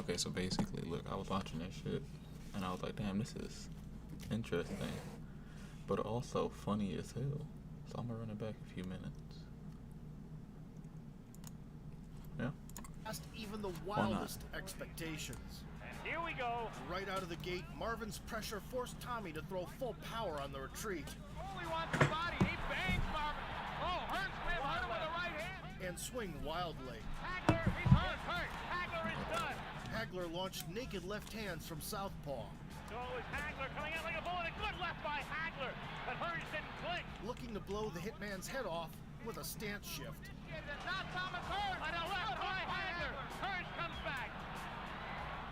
Okay, so basically, look, I was watching that shit, and I was like, damn, this is interesting, but also funny as hell. So I'm gonna run it back a few minutes. Yeah. Past even the wildest expectations. Here we go. Right out of the gate, Marvin's pressure forced Tommy to throw full power on the retreat. Only wants the body. He bangs Marvin. Oh, Hearns hit him with the right hand. And swing wildly. Hagler, he's hurt. Hagler is done. Hagler launched naked left hands from southpaw. So it was Hagler coming out like a bullet. A good left by Hagler, but Hearns didn't blink. Looking to blow the hitman's head off with a stance shift. Not Thomas Hearns. On a left by Hagler. Hearns comes back.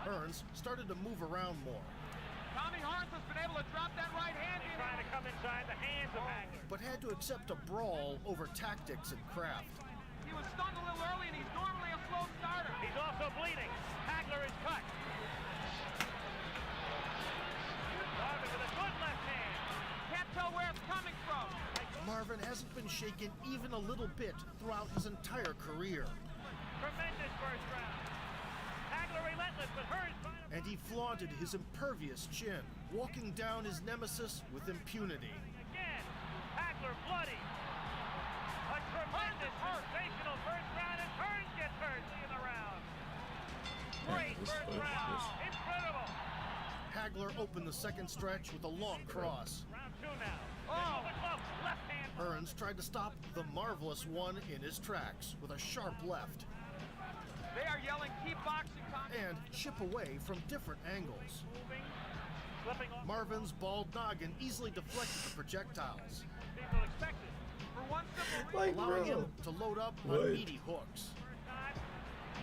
Hearns started to move around more. Tommy Hearns has been able to drop that right hand. He's trying to come inside the hands of Hagler. But had to accept a brawl over tactics and craft. He was stunned a little early, and he's normally a slow starter. He's also bleeding. Hagler is cut. Marvin with a good left hand. Can't tell where it's coming from. Marvin hasn't been shaken even a little bit throughout his entire career. Tremendous first round. Hagler relentless, but Hearns trying to... And he flaunted his impervious chin, walking down his nemesis with impunity. Again, Hagler bloody. A tremendous, sensational first round, and Hearns gets hurt in the round. Great first round. Incredible. Hagler opened the second stretch with a long cross. Round two now. Oh, the glove, left hand. Hearns tried to stop the marvelous one in his tracks with a sharp left. They are yelling, keep boxing, Tommy. And chip away from different angles. Moving, slipping off. Marvin's bald noggin easily deflected the projectiles, People expect it. For one simple reason. allowing him to load up on meaty hooks.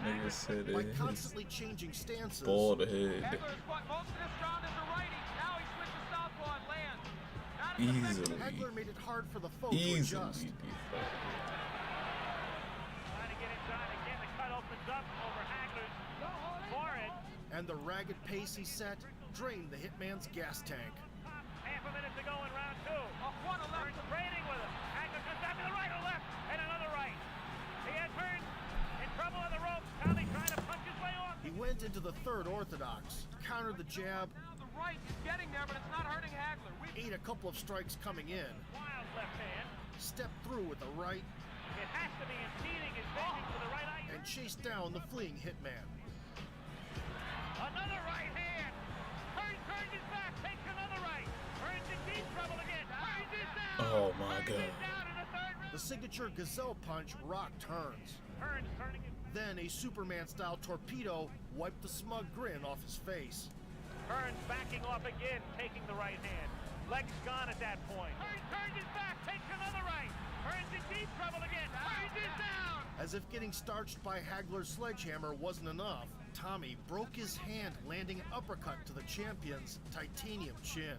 Nigga said By it. constantly changing stances, Bald head. Hagler has fought most of this round as a righty. Now he switches southpaw and lands. Not as effective. Easily. Hagler made it hard for the foe to Easily. adjust. Trying to get inside again. The cut opens up over Hagler's forehead. And the ragged pace he set drained the hitman's gas tank. Half a minute to go in round two. One left. Trading with him. Hagler comes out to the right or left, and another right. He has Hearns in trouble on the ropes. Tommy trying to punch his way off. He went into the third orthodox, countered the jab, Now the right is getting there, but it's not hurting Hagler. ate a couple of strikes coming in, Wild left hand. stepped through with the right, It has to be impeding his vision to the right eye. and chased down the fleeing hitman. Another right hand. Hearns turns his back, takes another right. Hearns in deep trouble again. Hearns is down. Oh my Hearns God. is down in the third round. The signature gazelle punch rocked Hearns. Hearns turning his Then a Superman-style torpedo wiped the smug grin off his face. Hearns backing off again, taking the right hand. Legs gone at that point. Hearns turns his back, takes another right. Hearns in deep trouble again. Hearns is down. As if getting starched by Hagler's sledgehammer wasn't enough, Tommy broke his hand, landing an uppercut to the champion's titanium chin.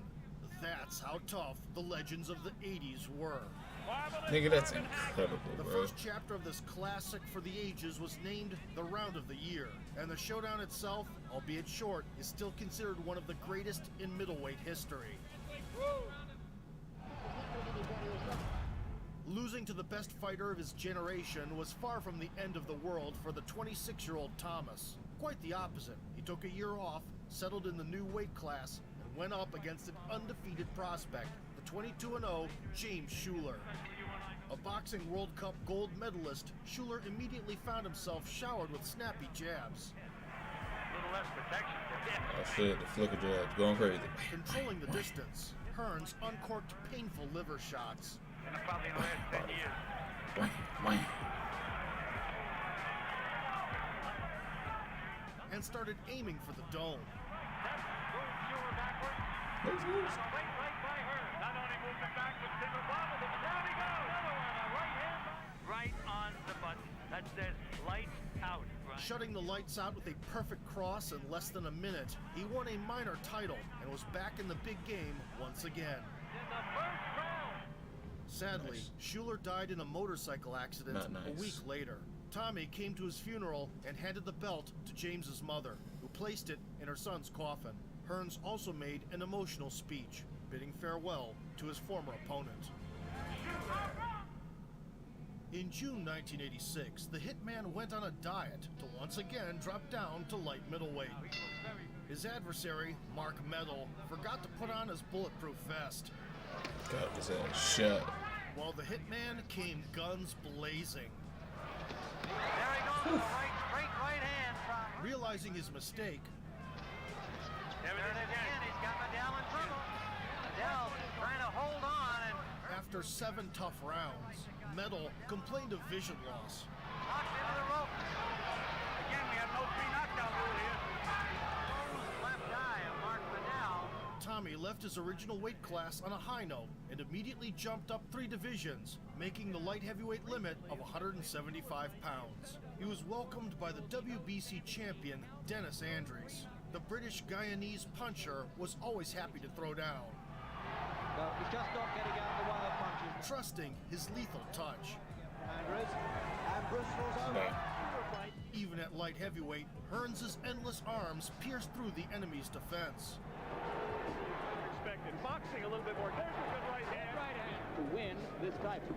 That's how tough the legends of the 80s were. Marvelous Nigga, that's Marvin Hagler. incredible, The bro. first chapter of this classic for the ages was named the Round of the Year, and the showdown itself, albeit short, is still considered one of the greatest in middleweight history. Losing to the best fighter of his generation was far from the end of the world for the 26-year-old Thomas. Quite the opposite. He took a year off, settled in the new weight class, and went up against an undefeated prospect, the 22-0 James Schuler. A boxing World Cup gold medalist, Schuler immediately found himself showered with snappy jabs. A little less protection. Oh shit, the flicker jabs going crazy. Controlling the distance, Hearns uncorked painful liver shots. Probably in the last 10 years. Wham, wham. And started aiming for the dome. That's good. Not only moving backwards, single bobble, but down he goes. Another one, a right hand. Right on the button. That says lights out. Right. Shutting the lights out with a perfect cross in less than a minute, he won a minor title and was back in the big game once again. In the first round. Sadly, Nice. Schuler died in a motorcycle accident Not a nice. week later. Tommy came to his funeral and handed the belt to James's mother, who placed it in her son's coffin. Hearns also made an emotional speech, bidding farewell to his former opponent. In June 1986, the Hitman went on a diet to once again drop down to light middleweight. His adversary, Mark Metal, forgot to put on his bulletproof vest. Got his ass shot. While the Hitman came guns blazing. There he goes, straight right hand from. Realizing his mistake, There it is again, he's got Liddell in trouble. Liddell trying to hold on and after 7 tough rounds, Metal complained of vision loss. knocks into the rope. Again, we have no 3 knockdown rule here. Left eye of Mark Liddell. Tommy left his original weight class on a high note and immediately jumped up 3 divisions, making the light heavyweight limit of 175 pounds. He was welcomed by the WBC champion, Dennis Andries. The British Guyanese puncher was always happy to throw down, No, he's just not getting out of the way of punches. trusting his lethal touch. Andrews falls over. No. Even at light heavyweight, Hearns' endless arms pierced through the enemy's defense. Expected boxing a little bit more. There's a good right hand. Right hand. To win this title.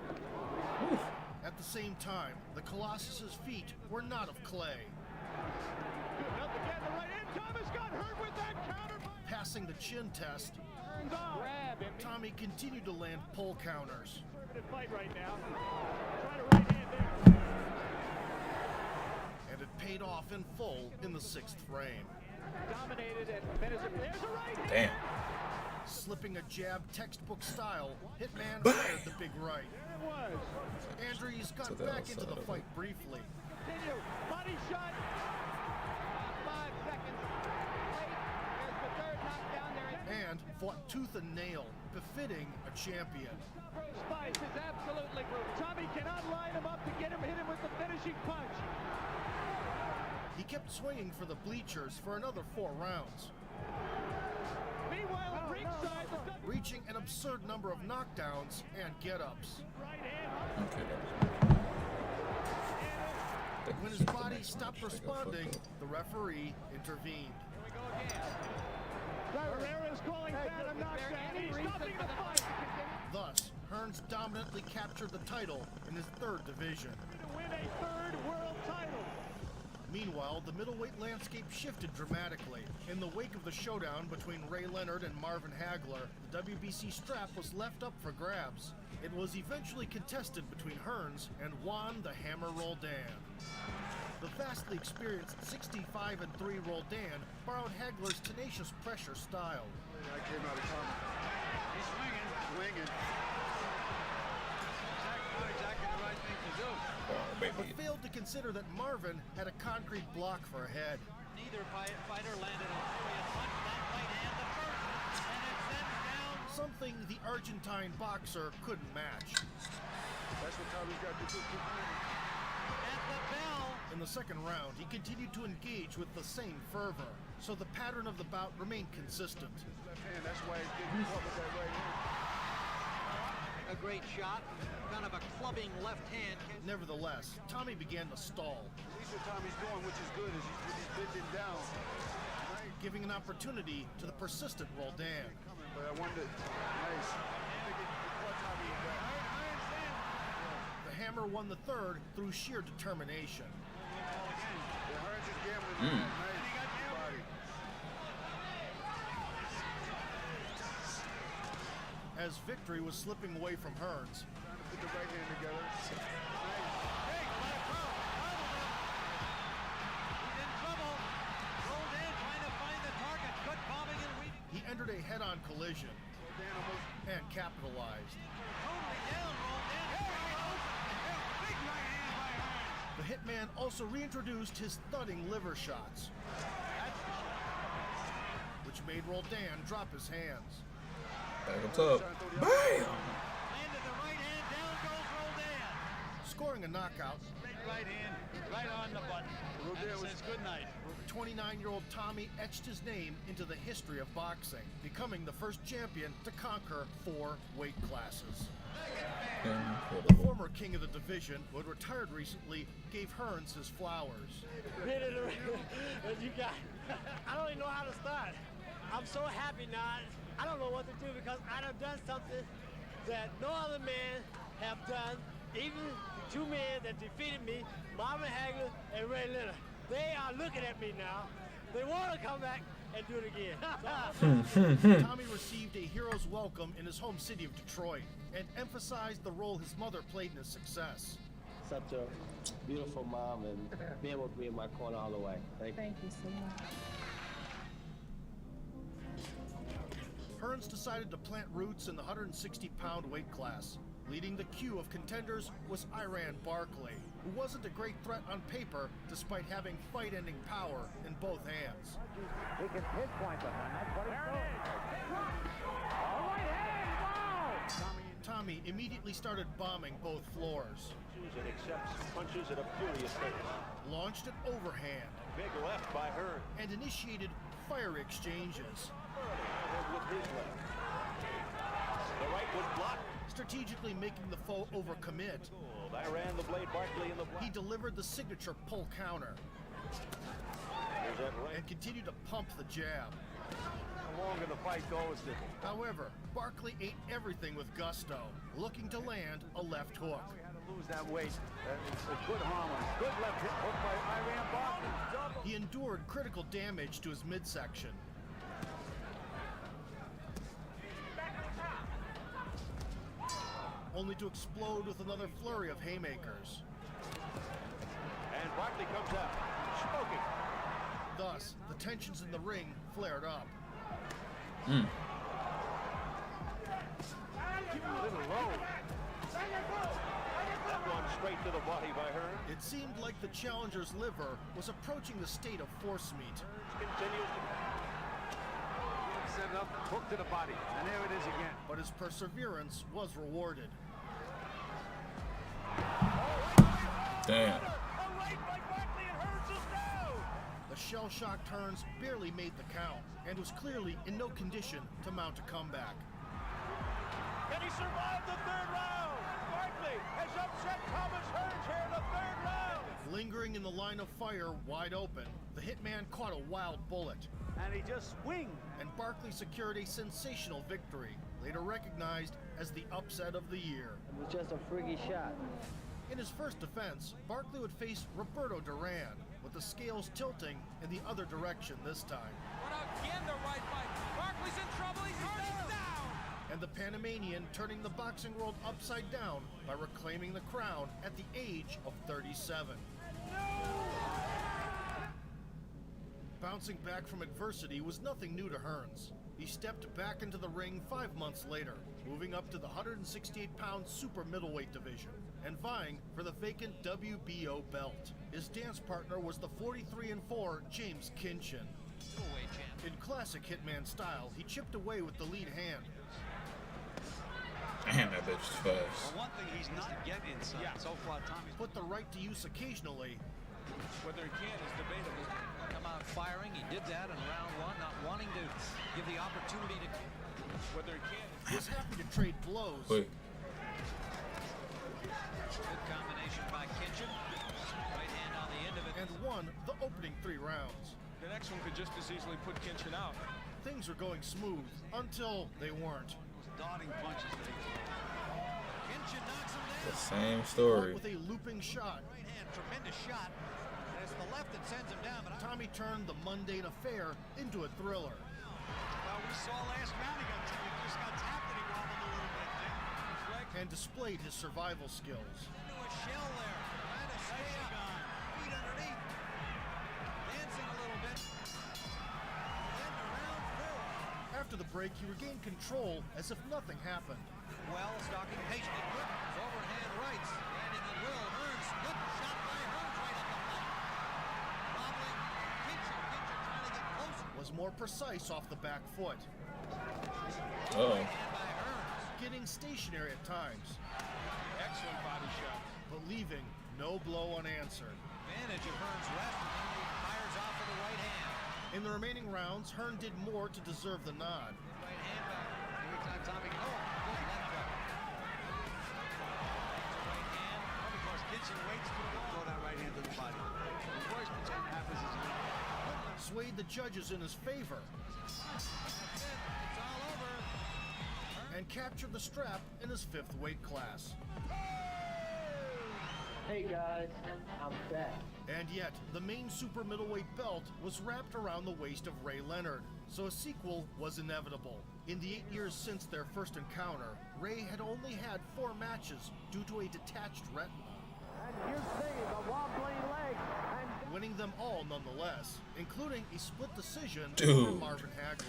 At the same time, the Colossus's feet were not of clay. Good help again, the right hand. Thomas got hurt with that counter. Passing the chin test, Turns on. Grab him. Tommy continued to land pull counters. Conservative fight right now. Try to right hand there. And it paid off in full in the 6th frame. Dominated and there's a right hand. Damn. Slipping a jab textbook style, Hitman fired the big right. There it was. Andries got To the back into outside the of fight briefly, Continue. Body shot. 5 seconds. Late. There's the third knockdown there. and fought tooth and nail, befitting a champion. Pro Spice is absolutely brutal. Tommy cannot line him up to hit him with the finishing punch. He kept swinging for the bleachers for another 4 rounds, Meanwhile, at ringside, the reaching an absurd number of knockdowns and get-ups. right hand. Okay. When his body stopped responding, the referee intervened. Here we go again. Herrera's calling that a knockdown. He's stopping the fight. Thus, Hearns dominantly captured the title in his 3rd division. To win a 3rd world title. Meanwhile, the middleweight landscape shifted dramatically. In the wake of the showdown between Ray Leonard and Marvin Hagler, the WBC strap was left up for grabs. It was eventually contested between Hearns and Juan the Hammer Roldan. The vastly experienced 65-3 Roldan borrowed Hagler's tenacious pressure style. I came out of time. He's swinging. Exactly the right thing to do. Oh, But baby. failed to consider that Marvin had a concrete block for a head. Neither fighter landed a serious punch. That right hand the first. And it sends down. Something the Argentine boxer couldn't match. That's what Tommy's got to do. At the bell. In the 2nd round, he continued to engage with the same fervor, so the pattern of the bout remained consistent. Left hand, that's why he's getting caught with that right hand. A great shot. Kind of a clubbing left hand. Nevertheless, Tommy began to stall, At least what Tommy's doing, which is good, is he's bending down. Right, giving an opportunity to the persistent Roldan. coming, but I wonder. Nice. Caught Tommy in that. The Hammer won the 3rd through sheer determination. The Hearns is gambling on that. Nice body. As victory was slipping away from Hearns, Trying to put the right hand together. Nice. He's in trouble. Roldan trying to find the target. Good bombing and weaving. he entered a head-on collision Roldan almost. and capitalized. Totally down. Roldan. Big right hand by Hearns. The Hitman also reintroduced his thudding liver shots, which made Roldan drop his hands. Back up top. Bam! Landed the right hand. Down goes Roldan. Scoring a knockout, Big right hand, right on the button. Roldan was good night. 29-year-old Tommy etched his name into the history of boxing, becoming the first champion to conquer 4 weight classes. The Incredible. former king of the division, who had retired recently, gave Hearns his flowers. You got, I don't even know how to start. I'm so happy now. I don't know what to do because I done something that no other man have done, even to two men that defeated me, Marvin Hagler and Ray Leonard. They are looking at me now. They want to come back and do it again. Tommy received a hero's welcome in his home city of Detroit and emphasized the role his mother played in his success. Such a beautiful mom and being with me in my corner all the way. Thank you so much. Hearns decided to plant roots in the 160-pound weight class. Leading the queue of contenders was Iran Barkley, who wasn't a great threat on paper despite having fight-ending power in both hands. He can pinpoint them, and that's what he's doing. All right hand, wow! Tommy immediately started bombing both floors. And accepts punches at a furious pace. Launched an overhand. Big left by Hearn. And initiated fire exchanges. With his left. The right was blocked. Strategically making the foe overcommit. I ran the blade Barkley in the block. He delivered the signature pull counter. There's that right. And continued to pump the jab. How long in the fight goes? However, Barkley ate everything with gusto, looking to land a left hook. Lose that weight. It's a good harmony. Good left hook by Iran Barkley. He endured critical damage to his midsection. Only to explode with another flurry of haymakers. And Barkley comes out, smoking. Thus, the tensions in the ring flared up. Keep a little low. That one straight to the body by Hearn. It seemed like the challenger's liver was approaching the state of force meat. Continues to set it up, hook to the body, and there it is again. But his perseverance was rewarded. Damn. The shell-shocked Hearns barely made the count and was clearly in no condition to mount a comeback. Can he survive the third round? Barkley has upset Thomas Hearns here in the third round. Lingering in the line of fire wide open, the hitman caught a wild bullet. And he just swings. And Barkley secured a sensational victory, later recognized as the upset of the year. It was just a freaky shot. In his first defense, Barkley would face Roberto Duran, with the scales tilting in the other direction this time. But again, the right fight. Barkley's in trouble. He's down. And the Panamanian turning the boxing world upside down by reclaiming the crown at the age of 37. Bouncing back from adversity was nothing new to Hearns. He stepped back into the ring 5 months later, moving up to the 168-pound super middleweight division and vying for the vacant WBO belt. His dance partner was the 43-4 James Kinchin. In classic Hitman style, he chipped away with the lead hand. Damn, that bitch is fast. Well, one thing he's not get inside. So far, Tommy's Put the right to use occasionally. whether he can is debatable. Come out firing. He did that in round one, not wanting to give the opportunity to. Whether he can. Was happy to trade blows. Wait. Good combination by Kitchen. Right hand on the end of it. And won the opening 3 rounds. The next one could just as easily put Kinchin out. Things were going smooth until they weren't. Dotting punches that he threw. Kinchin knocks him down. The same Caught story. with a looping shot. Right hand, tremendous shot. And it's the left that sends him down. But Tommy turned the mundane affair into a thriller. well, we saw last round he just got tapped and he wobbled a little bit. And displayed his survival skills. Into a shell there. Trying to stay up. Feet underneath. Dancing a little bit. Into round 4. After the break, he regained control as if nothing happened. Well, stalking patiently. Good. Overhand rights. Landing at will. Hearns. Good shot by Hearns right up the flank. Wobbling. Kinchin trying to get closer. Was more precise off the back foot. Uh-oh. Hand by Hearns. Getting stationary at times. Excellent body shot. But leaving no blow unanswered. Advantage of Hearns' left, and then he fires off with the right hand. In the remaining rounds, Hearn did more to deserve the nod. Right hand back. Every time Tommy. Oh, good left hook. Right hand. Oh, because Kinchin waits to throw that right hand to the body. The worst that happens is Swayed the judges in his favor. that's it. It's all over. And captured the strap in his 5th weight class. Hey guys, I'm back. And yet, the main super middleweight belt was wrapped around the waist of Ray Leonard, so a sequel was inevitable. In the 8 years since their first encounter, Ray had only had 4 matches due to a detached retina. And you see the wobbly leg. And Winning them all nonetheless, including a split decision Dude. over Marvin Hagler.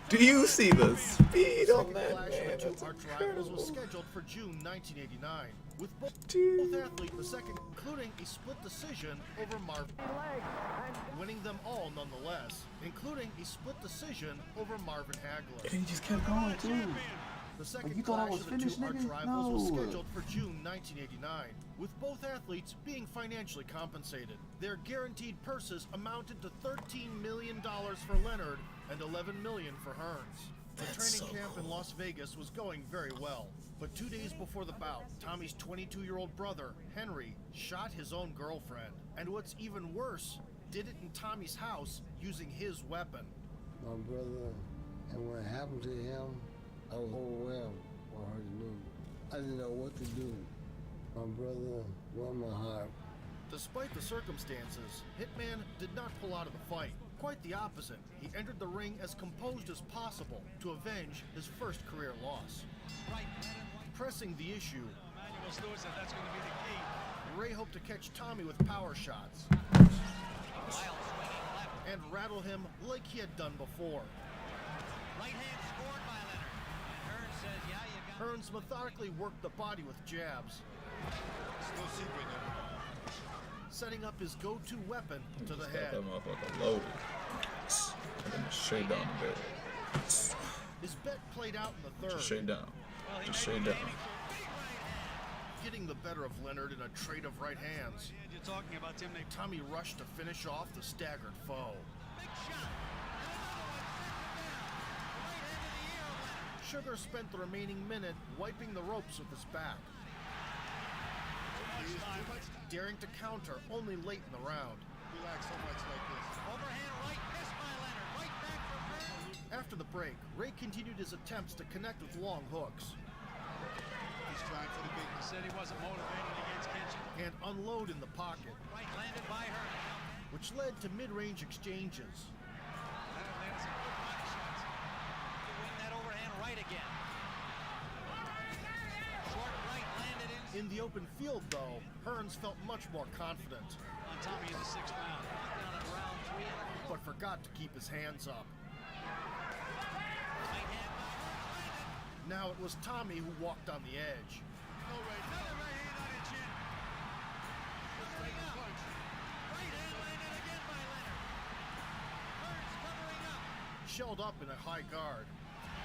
Do you see the speed The on second that clash man? of the That's two arch rivals was incredible. scheduled for June 1989, with both Dude. athletes the second, including a split decision over Marvin. leg. And Winning them all nonetheless, including a split decision over Marvin Hagler. And he just kept going too. The second you thought I clash was of the two finished, arch nigga? rivals was No. scheduled for June 1989, with both athletes being financially compensated. Their guaranteed purses amounted to $13 million for Leonard and $11 million for Hearns. The That's training so camp in cool. Las Vegas was going very well, but 2 days before the bout, Tommy's 22-year-old brother, Henry, shot his own girlfriend. And what's even worse, did it in Tommy's house using his weapon. My brother, and what happened to him, I was overwhelmed by her news. I didn't know what to do. My brother won my heart. Despite the circumstances, Hitman did not pull out of the fight. Quite the opposite. He entered the ring as composed as possible to avenge his first career loss. Pressing the issue, Manuel Stewart said that's going to be the key. Ray hoped to catch Tommy with power shots and rattle him like he had done before. Right hand scored by Leonard. And Hearns says, yeah, you got Hearns methodically worked the body with jabs, It's no secret now. setting up his go-to weapon to the Just got head. that motherfucker loaded. And then straight down the bed. His bet played out in the Just third, straight down. Just straight down. getting the better of Leonard in a trade of right hands. You're talking about Tim. Tommy rushed to finish off the staggered foe. Sugar spent the remaining minute wiping the ropes with his back, daring to counter only late in the round. Relax so much like this. overhand right, missed by Leonard. Right back from Hearns. After the break, Ray continued his attempts to connect with long hooks He's trying for the big. He said he wasn't motivated against Kitchen. and unload in the pocket, Right landed by Hearns. which led to mid-range exchanges. Leonard landed some good body shots. To win that overhand right again. Short right landed in. In the open field, though, Hearns felt much more confident, On Tommy in the 6th round. Down at round 3 and but forgot to keep his hands up. right hand by Hearns. Now it was Tommy who walked on the edge, No way. Another right hand on the chin. Covering up. Right hand landed again by Leonard. Hearns covering up. shelled up in a high guard.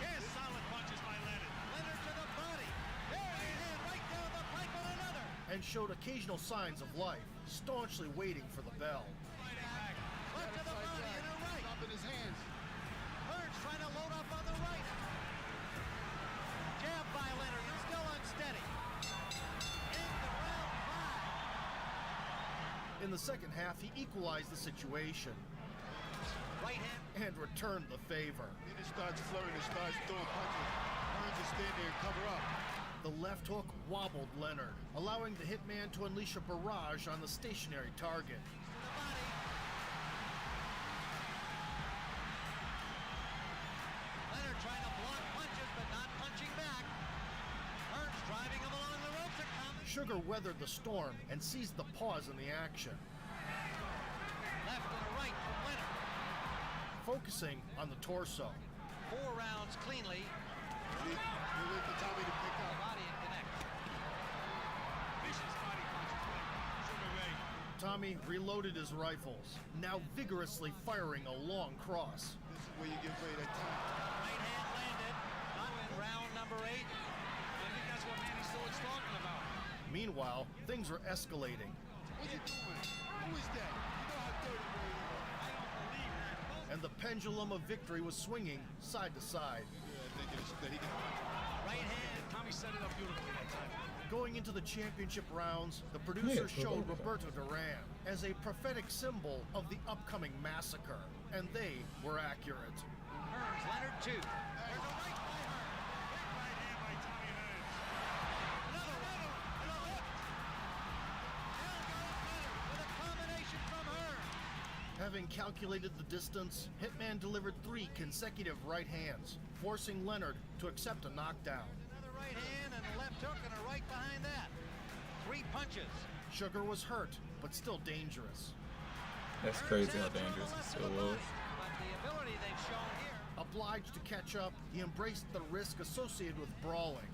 Yes, solid punches by Leonard. Leonard to the body. Right hand right down the pipe on another. And showed occasional signs of life, staunchly waiting for the bell. Right back. Left to the body and a right. Up in his hands. Hearns trying to load up on the right. Jab by Leonard. He's still unsteady. Into round 5. In the second half, he equalized the situation Right hand. and returned the favor. Then it starts flirting. It starts throwing punches. Hearns is stand there and cover up. The left hook wobbled Leonard, allowing the hitman to unleash a barrage on the stationary target. Leonard trying to block punches, but not punching back. Hearns driving him along the ropes. A combination. Sugar weathered the storm and seized the pause in the action, Left and a right from Leonard. focusing on the torso. 4 rounds cleanly. See, you're waiting for Tommy to pick up. Body and connect. Vicious body punches by Sugar Ray. Tommy reloaded his rifles, now vigorously firing a long cross. This is where you get ready to time. Right hand landed. Not in round number 8. I think that's what Manny Stewart's talking about. Meanwhile, things are escalating, What's he doing? Who is that? You know how dirty Ray is. I don't believe that. and the pendulum of victory was swinging side to side. Yeah, thinking that he can punch. Right hand. Tommy set it up beautifully that time. Going into the championship rounds, the producer Yeah, showed Roberto. Roberto Duran as a prophetic symbol of the upcoming massacre, and they were accurate. Hearns, Leonard 2. There's a right by Hearns. Right hand by Tommy Hearns. Another one. And a hook. Having calculated the distance, Hitman delivered 3 consecutive right hands, forcing Leonard to accept a knockdown. Another right hand and a left hook and a right behind that. 3 punches. Sugar was hurt, but still dangerous. That's crazy how dangerous it still was. But the ability they've shown here. Obliged to catch up, he embraced the risk associated with brawling.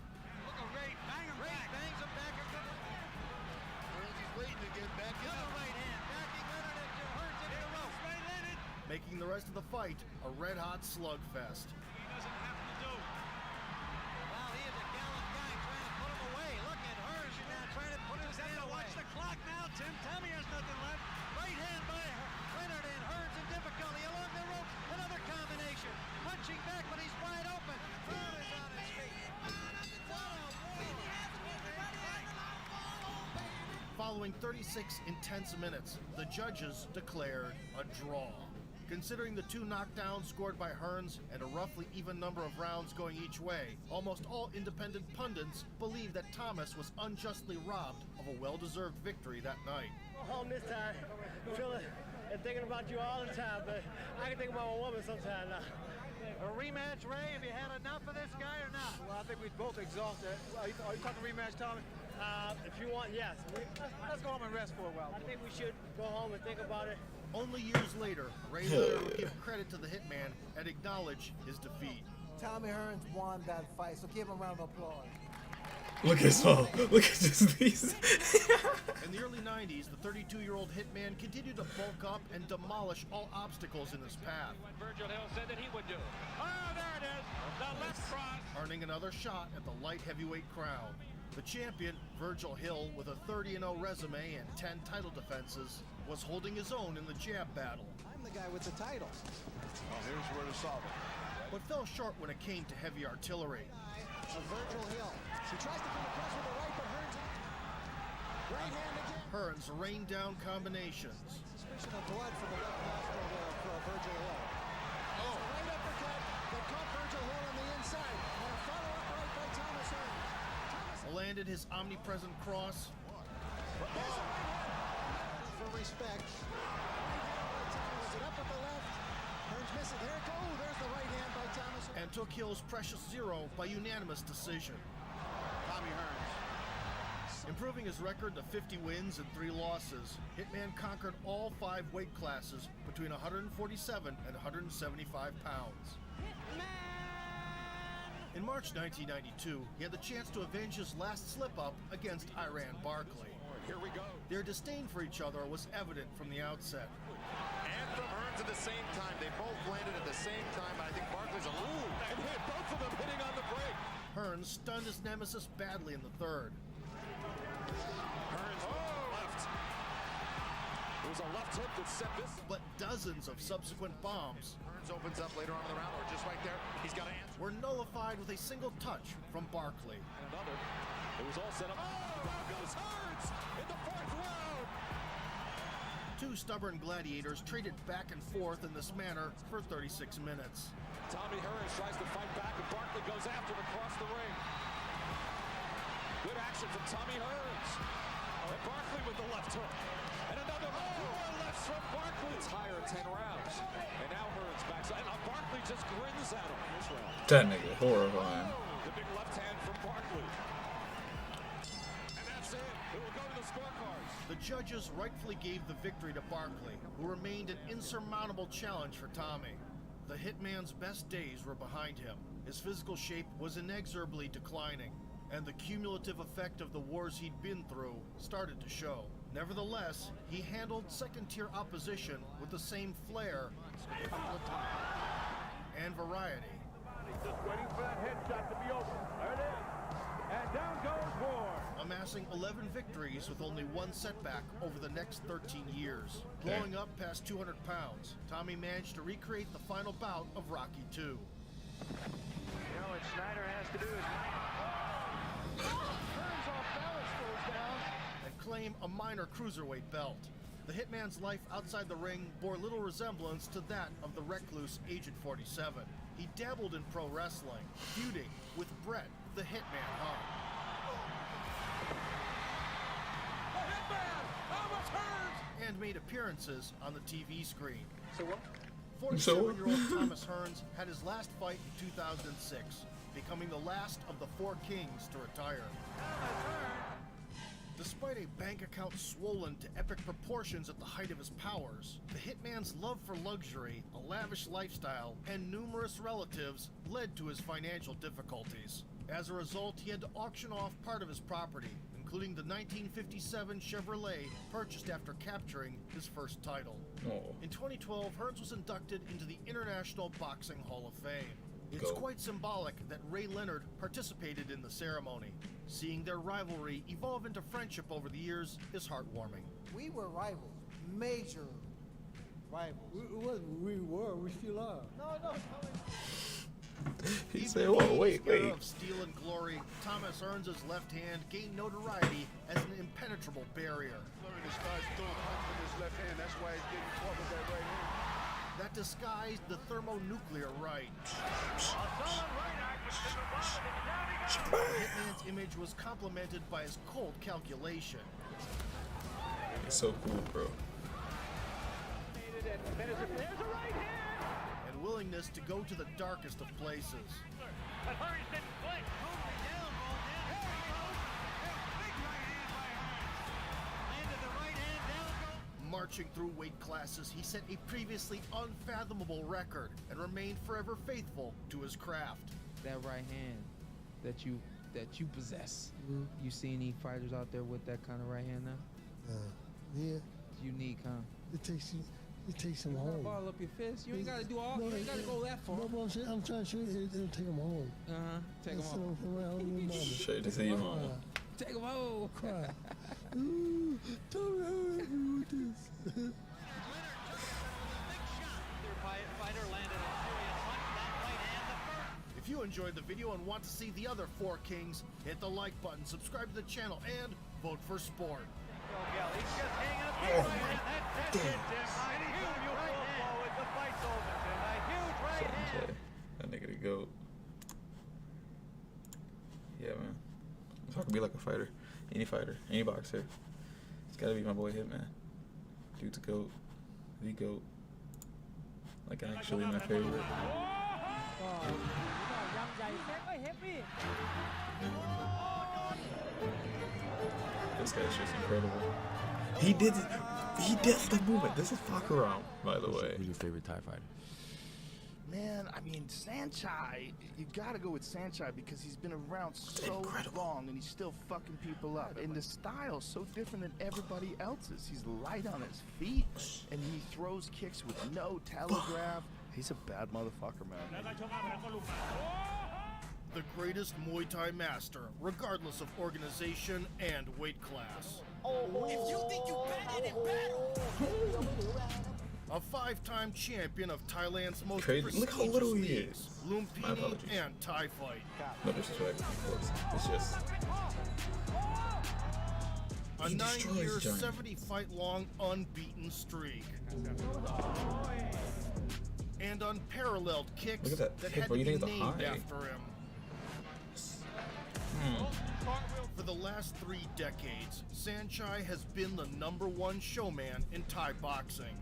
Look at Ray, bang him back. Bangs him back. Hearns is waiting to get back in. Another right hand, backing Leonard into Hearns into the rope. Right-handed. Making the rest of the fight a red-hot slugfest. He doesn't have to do. Wow, he is a gallant guy trying to put him away. Look at Hearns now trying to put his hand away. Watch the clock now, Tim. Tommy has nothing left. Right hand by Leonard and Hearns in difficulty along the rope. Another combination. Punching back, but he's wide open. Hearns is on his feet. Following 36 intense minutes, the judges declared a draw. Considering the 2 knockdowns scored by Hearns and a roughly even number of rounds going each way, almost all independent pundits believe that Thomas was unjustly robbed of a well-deserved victory that night. Go home this time, feeling and thinking about you all the time, but I can think about my woman sometime now. A rematch, Ray? Have you had enough of this guy or not? Well, I think we've both exhausted. Are you talking rematch, Tommy? If you want, yes. Let's go home and rest for a while. I think we should go home and think about it. Only years later, Ray Leonard would give credit to the Hitman and acknowledge his defeat. Tommy Hearns won that fight, so give him a round of applause. Look at Saul. Look at just these. In the early 90s, the 32-year-old Hitman continued to bulk up and demolish all obstacles in his path, What Virgil Hill said that he would do. Oh, there it is. The left cross. earning another shot at the light heavyweight crown. The champion, Virgil Hill, with a 30-0 resume and 10 title defenses, was holding his own in the jab battle, I'm the guy with the title. Oh, here's where to solve it. but fell short when it came to heavy artillery. Virgil Hill. He tries to come across with a right, but Hearns. Right hand again. Hearns rained down combinations. Suspicion of blood from the left nostril there for Virgil Hill. Oh. Right uppercut that caught Virgil Hill on the inside. And a follow-up right by Thomas Hearns. Landed his omnipresent cross, There's a right hand. For respect. Right hand by Thomas. Was it up with the left? Hearns misses. There it goes. There's the right hand by Thomas. and took Hill's precious 0 by unanimous decision. Tommy Hearns. Improving his record to 50 wins and 3 losses, Hitman conquered all 5 weight classes between 147 and 175 pounds. In March 1992, he had the chance to avenge his last slip-up against Iran Barkley. Here we go. Their disdain for each other was evident from the outset. And from Hearns at the same time. They both landed at the same time. I think Barkley's a and hit both of them hitting on the break. Hearns stunned his nemesis badly in the 3rd. Hearns left. It was a left hook that set this. But dozens of subsequent bombs Hearns opens up later on in the round, or just right there. He's got to answer. were nullified with a single touch from Barkley. And another. It was all set up. Oh, there goes Hearns in the 4th round. 2 stubborn gladiators traded back and forth in this manner for 36 minutes. Tommy Hearns tries to fight back, and Barkley goes after him across the ring. Good action from Tommy Hearns. And Barkley with the left hook. And another more lefts from Barkley. It's higher at 10 rounds. And now Hearns backs up. And Barkley just grins at him this round. That nigga horrifying. The big left hand from Barkley. And that's it. It will go to the scorecards. The judges rightfully gave the victory to Barkley, who remained an insurmountable challenge for Tommy. The Hitman's best days were behind him. His physical shape was inexorably declining, and the cumulative effect of the wars he'd been through started to show. Nevertheless, he handled second-tier opposition with the same flair and variety. Just waiting for that headshot to be open. There it is. And down goes Ward. Amassing 11 victories with only 1 setback over the next 13 years. Blowing up past 200 pounds, Tommy managed to recreate the final bout of Rocky II. You know what Snyder has to do is Turns off balance, goes down, and claim a minor cruiserweight belt. The Hitman's life outside the ring bore little resemblance to that of the recluse Agent 47. He dabbled in pro wrestling, feuding with Bret the Hitman Hart. man, Thomas Hearns! and made appearances on the TV screen. So what? 47-year-old Thomas Hearns had his last fight in 2006, becoming the last of the four kings to retire. Despite a bank account swollen to epic proportions at the height of his powers, the hitman's love for luxury, a lavish lifestyle, and numerous relatives led to his financial difficulties. As a result, he had to auction off part of his property, including the 1957 Chevrolet purchased after capturing his first title. Oh. In 2012, Hearns was inducted into the International Boxing Hall of Fame. It's quite symbolic that Ray Leonard participated in the ceremony. Seeing their rivalry evolve into friendship over the years is heartwarming. We were rivals, major rivals. We were, we still are. No. He said, "Whoa, wait." Of steel and glory, Thomas Hearns' left hand gained notoriety as an impenetrable barrier. Flurry starts throwing punches with his left hand. That's why he's getting caught with that right hand. That disguised the thermonuclear right. The hitman's image was complemented by his cold calculation. It's so cool, bro. And willingness to go to the darkest of places. But Hearns didn't flinch. Marching through weight classes, he set a previously unfathomable record and remained forever faithful to his craft. That right hand that you possess. You see any fighters out there with that kind of right hand now? Yeah, It's unique, huh? it takes them home. Ball up your fist. You ain't gotta do all. You ain't gotta go that far. No, but I'm trying to show you, it'll take them home. Take them home. Show you to see you home. Take them home. Cry. Ooh, don't hurt me with this. If you enjoyed the video and want to see the other four kings, hit the like button, subscribe to the channel, and vote for sport. He's just hanging up the right hand. That's it, Tim. A huge right hand. The fight's over, Tim. A huge right hand. That nigga the GOAT. Yeah, man. If I could be like a fighter, any boxer, it's gotta be my boy Hitman. Dude's a GOAT. The GOAT. Like, actually my favorite. This guy's just incredible. He did the movement. This is Fakaram, by the way. Who's your favorite Thai fighter? Man, I mean, Sanchai, you gotta go with Sanchai because he's been around so long and he's still fucking people up. And the style's so different than everybody else's. He's light on his feet and he throws kicks with no telegraph. He's a bad motherfucker, man. The greatest Muay Thai master, regardless of organization and weight class. If you think you better in battle. A five-time champion of Thailand's most Crazy. Look how little he leagues, is. Lumpini My apologies. and Thai Fight. No disrespect, of course. It's just A he destroys 9-year, Giant. 70-fight-long unbeaten streak. And unparalleled kicks Look at that kick, had bro. to You be think it's a named high? after him. For the last 3 decades, Sanchai has been the #1 showman in Thai boxing.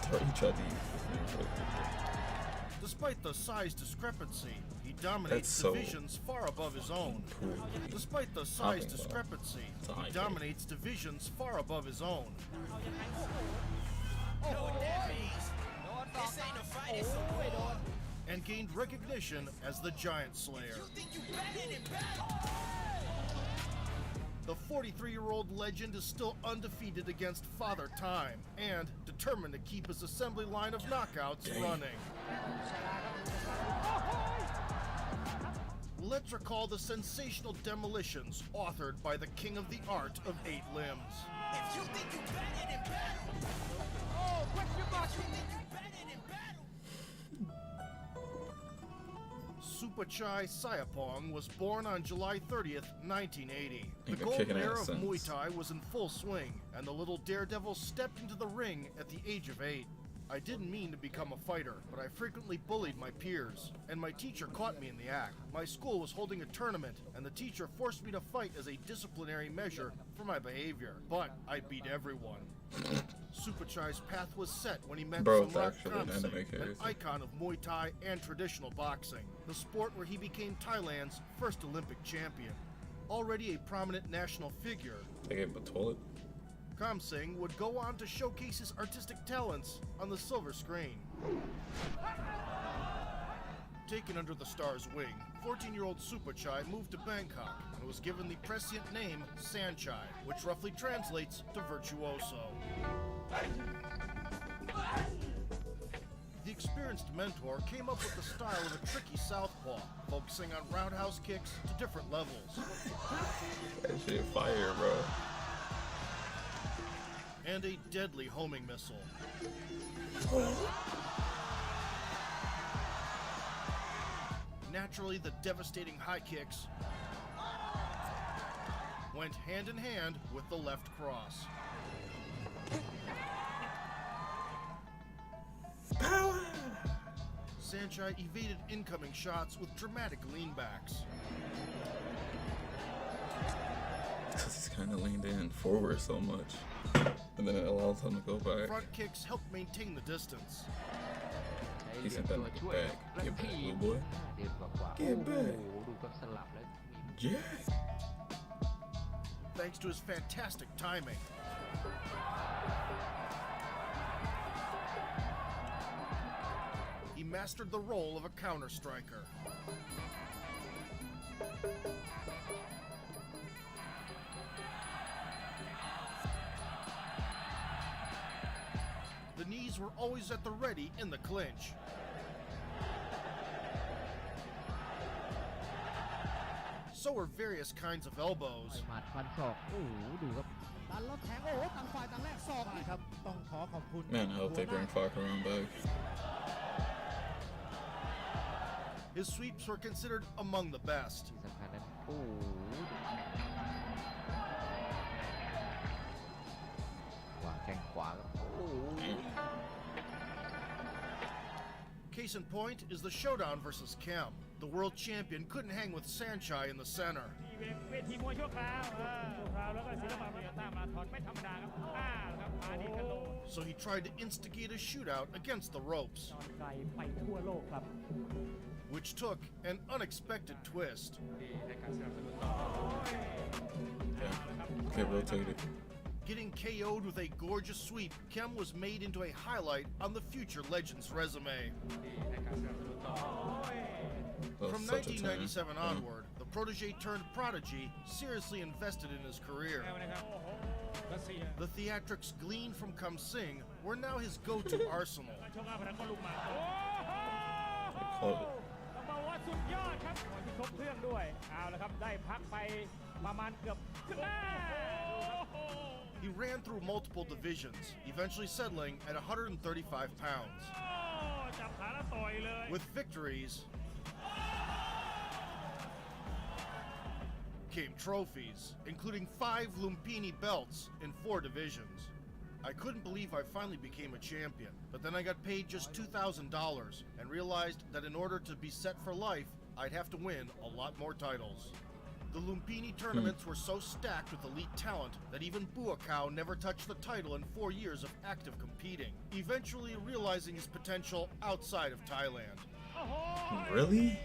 He tried to use this thing. Despite the size discrepancy, he dominates That's so divisions far above his own. cool. Despite the size Hopping ball. discrepancy, It's a high he kick. dominates divisions far above his own. You know what that means? This ain't a fight, it's a war. And gained recognition as the Giant Slayer. You think you better in battle. The 43-year-old legend is still undefeated against Father Time and determined to keep his assembly line of knockouts running. Let's recall the sensational demolitions authored by the king of the art of 8 limbs. If you think you better in battle. Oh, what's your box? You think you better in battle. Supachai Sayapong was born on July 30th, 1980. The Ain't been golden kicking era ass of Muay since. Thai was in full swing, and the little daredevil stepped into the ring at the age of 8. I didn't mean to become a fighter, but I frequently bullied my peers, and my teacher caught me in the act. My school was holding a tournament, and the teacher forced me to fight as a disciplinary measure for my behavior. But I beat everyone. Supachai's path was set when he met Samrat Kamsing, an icon of Muay Thai and traditional boxing, the sport where he became Thailand's first Olympic champion. Already a prominent national figure, They gave him a toilet. Kamsing would go on to showcase his artistic talents on the silver screen. Taken under the star's wing, 14-year-old Supachai moved to Bangkok and was given the prescient name Sanchai, which roughly translates to virtuoso. The experienced mentor came up with the style of a tricky southpaw, focusing on roundhouse kicks to different levels. That shit fire, bro. And a deadly homing missile. Naturally, the devastating high kicks went hand in hand with the left cross. Power! Sanchai evaded incoming shots with dramatic leanbacks. Because he's kind of leaned in forward so much. And then it allows him to go back. Front kicks helped maintain the distance. He sent that nigga back. Get back, little boy. Get back. Yeah. Thanks to his fantastic timing. He mastered the role of a counter striker. The knees were always at the ready in the clinch. So were various kinds of elbows. Man, I hope they bring Fark around back. His sweeps were considered among the best. Case in point is the showdown versus Kem. The world champion couldn't hang with Sanchai in the center. So he tried to instigate a shootout against the ropes, which took an unexpected twist. Okay, rotate it. Getting KO'd with a gorgeous sweep, Kem was made into a highlight on the future legend's resume. From 1997 onward, the protege turned prodigy seriously invested in his career. The theatrics gleaned from Kamsing were now his go-to arsenal. He ran through multiple divisions, eventually settling at 135 pounds. With victories came trophies, including 5 Lumpini belts in 4 divisions. I couldn't believe I finally became a champion, but then I got paid just $2,000 and realized that in order to be set for life, I'd have to win a lot more titles. The Lumpini tournaments were so stacked with elite talent that even Buakaw never touched the title in 4 years of active competing, eventually realizing his potential outside of Thailand. Really?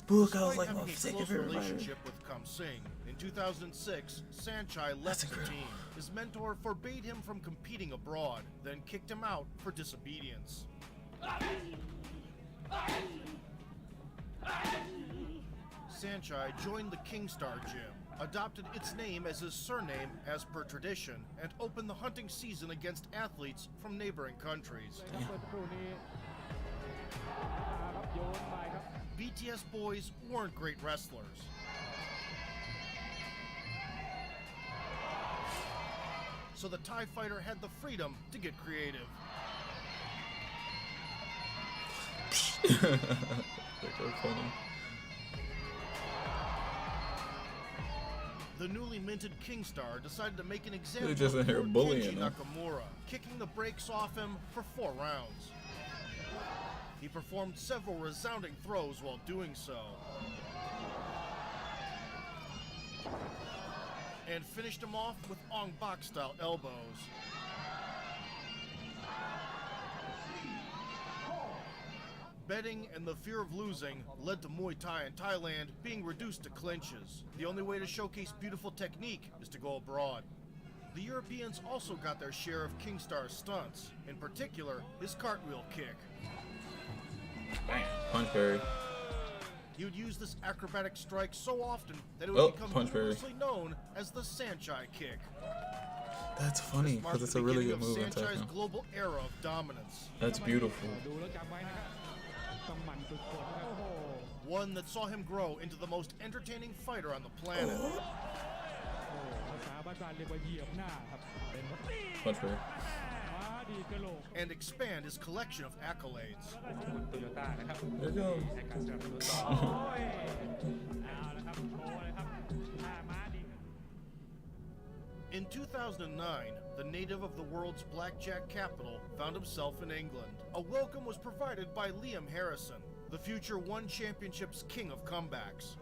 Buakaw was like my Despite second having a close favorite fighter. relationship with Kamsing, in 2006, Sanchai left the team. His mentor forbade him from competing abroad, then kicked him out for disobedience. Sanchai joined the Kingstar Gym, adopted its name as his surname as per tradition, and opened the hunting season against athletes from neighboring countries. BTS boys weren't great wrestlers. So the Thai fighter had the freedom to get creative. That's so funny. The newly minted King Star decided to make an example They're just in here of bullying Kenji him. Nakamura, kicking the brakes off him for 4 rounds. He performed several resounding throws while doing so, and finished him off with Ong Bak-style elbows. Betting and the fear of losing led to Muay Thai in Thailand being reduced to clinches. The only way to showcase beautiful technique is to go abroad. The Europeans also got their share of King Star's stunts, in particular his cartwheel kick. Bam. Punch parry. He would use this acrobatic strike so often that it would become punch parry. universally known as the Sanchai kick. That's funny because it's a really good move in Sanchai's Tekken. global era of dominance. That's beautiful. One that saw him grow into the most entertaining fighter on the planet. Punch parry. And expand his collection of accolades. There you go. In 2009, the native of the world's blackjack capital found himself in England. A welcome was provided by Liam Harrison, the future One Championship's king of comebacks.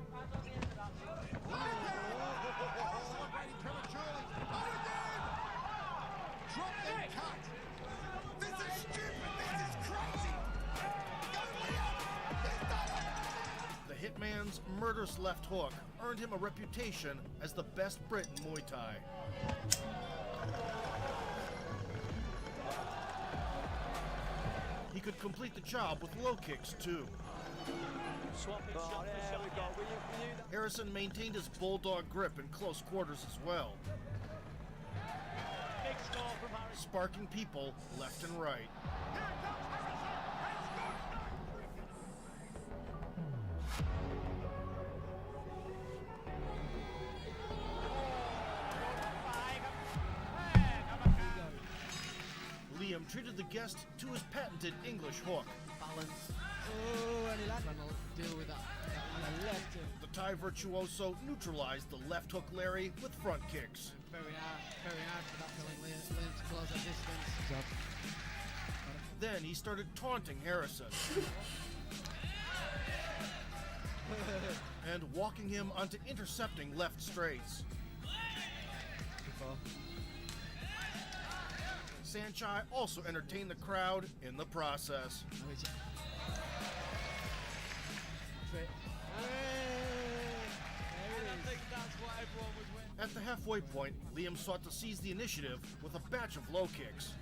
The Hitman's murderous left hook earned him a reputation as the best Brit in Muay Thai. He could complete the job with low kicks too. Harrison maintained his bulldog grip in close quarters as well, sparking people left and right. Liam treated the guest to his patented English hook. Balance. Oh, and he landed. Deal with that. Left him. The Thai virtuoso neutralized the left hook Larry with front kicks. Very hard for that killing Liam to close that distance. Then he started taunting Harrison and walking him onto intercepting left straights. Sanchai also entertained the crowd in the process. At the halfway point, Liam sought to seize the initiative with a batch of low kicks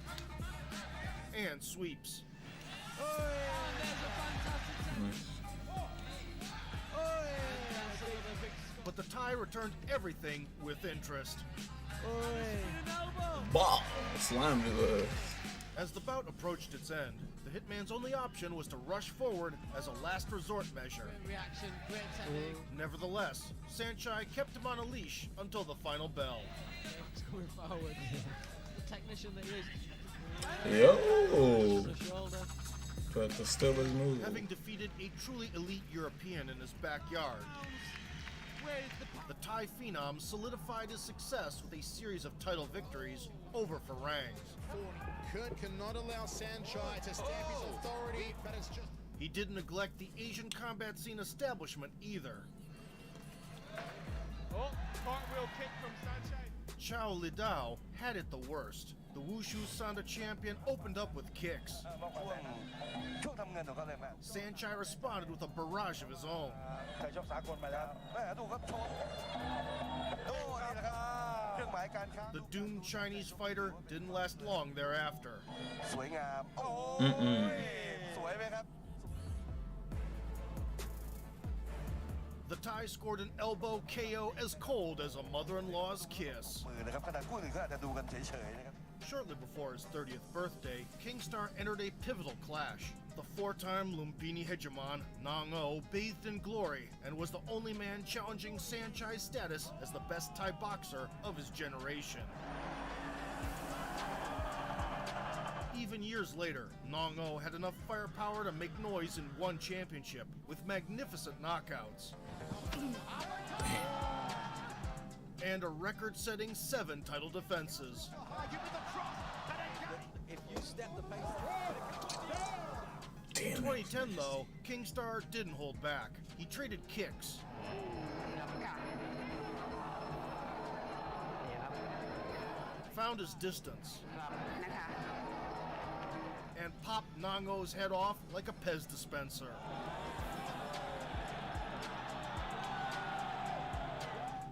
and sweeps. But the Thai returned everything with interest. Bah! Slammed his ass. As the bout approached its end, the Hitman's only option was to rush forward as a last resort measure. Reaction, great technique. Nevertheless, Sanchai kept him on a leash until the final bell. Going forward. The technician that he is. Yo! The shoulder. But to still his move. Having defeated a truly elite European in his backyard, the Thai phenom solidified his success with a series of title victories over Farangs. Kurt cannot allow Sanchai to stamp his authority, but it's just... He didn't neglect the Asian combat scene establishment either. Oh, cartwheel kick from Sanchai. Chao Lidao had it the worst. The Wushu Sanda champion opened up with kicks. Sanchai responded with a barrage of his own. The doomed Chinese fighter didn't last long thereafter. The Thai scored an elbow KO as cold as a mother-in-law's kiss. Shortly before his 30th birthday, King Star entered a pivotal clash. The four-time Lumpini hegemon, Nong O, bathed in glory and was the only man challenging Sanchai's status as the best Thai boxer of his generation. Even years later, Nong O had enough firepower to make noise in one championship with magnificent knockouts. and a record-setting 7 title defenses. If you step the pace. In 2010, though, Kingstar didn't hold back. He traded kicks. Found his distance. And popped Nongo's head off like a Pez dispenser.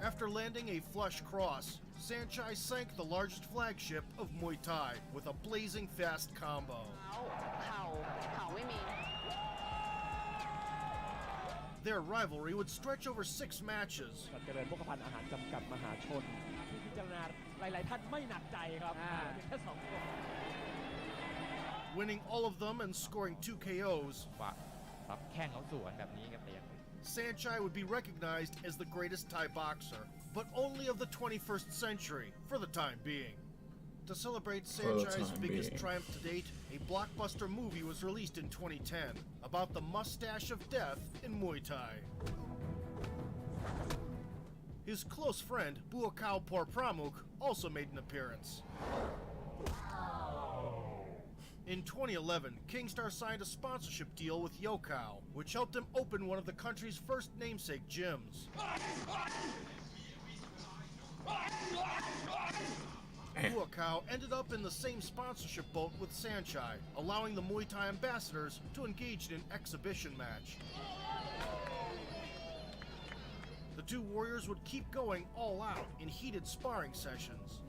After landing a flush cross, Saenchai sank the largest flagship of Muay Thai with a blazing fast combo. Their rivalry would stretch over 6 matches. Winning all of them and scoring 2 KOs, Saenchai would be recognized as the greatest Thai boxer, but only of the 21st century for the time being. To celebrate Saenchai's biggest triumph to date, a blockbuster movie was released in 2010 about the mustache of death in Muay Thai. His close friend, Buakaw Porpramuk, also made an appearance. In 2011, Kingstar signed a sponsorship deal with Yokkao, which helped him open one of the country's first namesake gyms. Buakaw ended up in the same sponsorship boat with Saenchai, allowing the Muay Thai ambassadors to engage in an exhibition match. The two warriors would keep going all out in heated sparring sessions.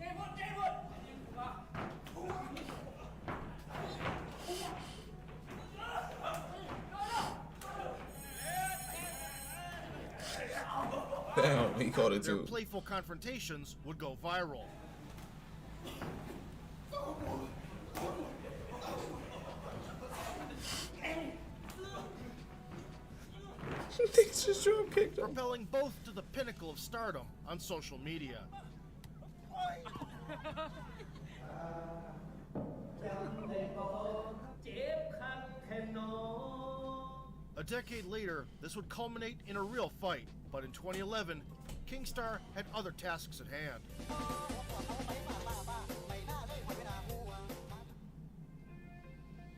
Damn, he caught it Their too. playful confrontations would go viral. Just drop kicked him. Propelling both to the pinnacle of stardom on social media. A decade later, this would culminate in a real fight, but in 2011, Kingstar had other tasks at hand.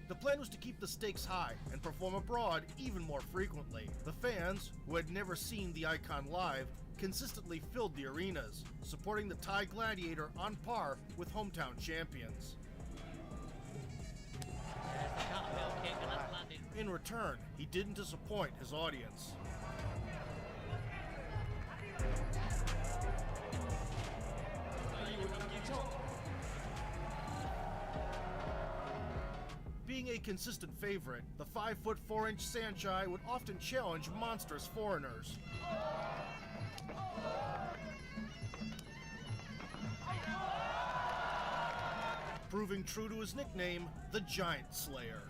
The plan was to keep the stakes high and perform abroad even more frequently. The fans, who had never seen the icon live, consistently filled the arenas, supporting the Thai gladiator on par with hometown champions. In return, he didn't disappoint his audience. Being a consistent favorite, the 5'4" Saenchai would often challenge monstrous foreigners. Proving true to his nickname, the Giant Slayer.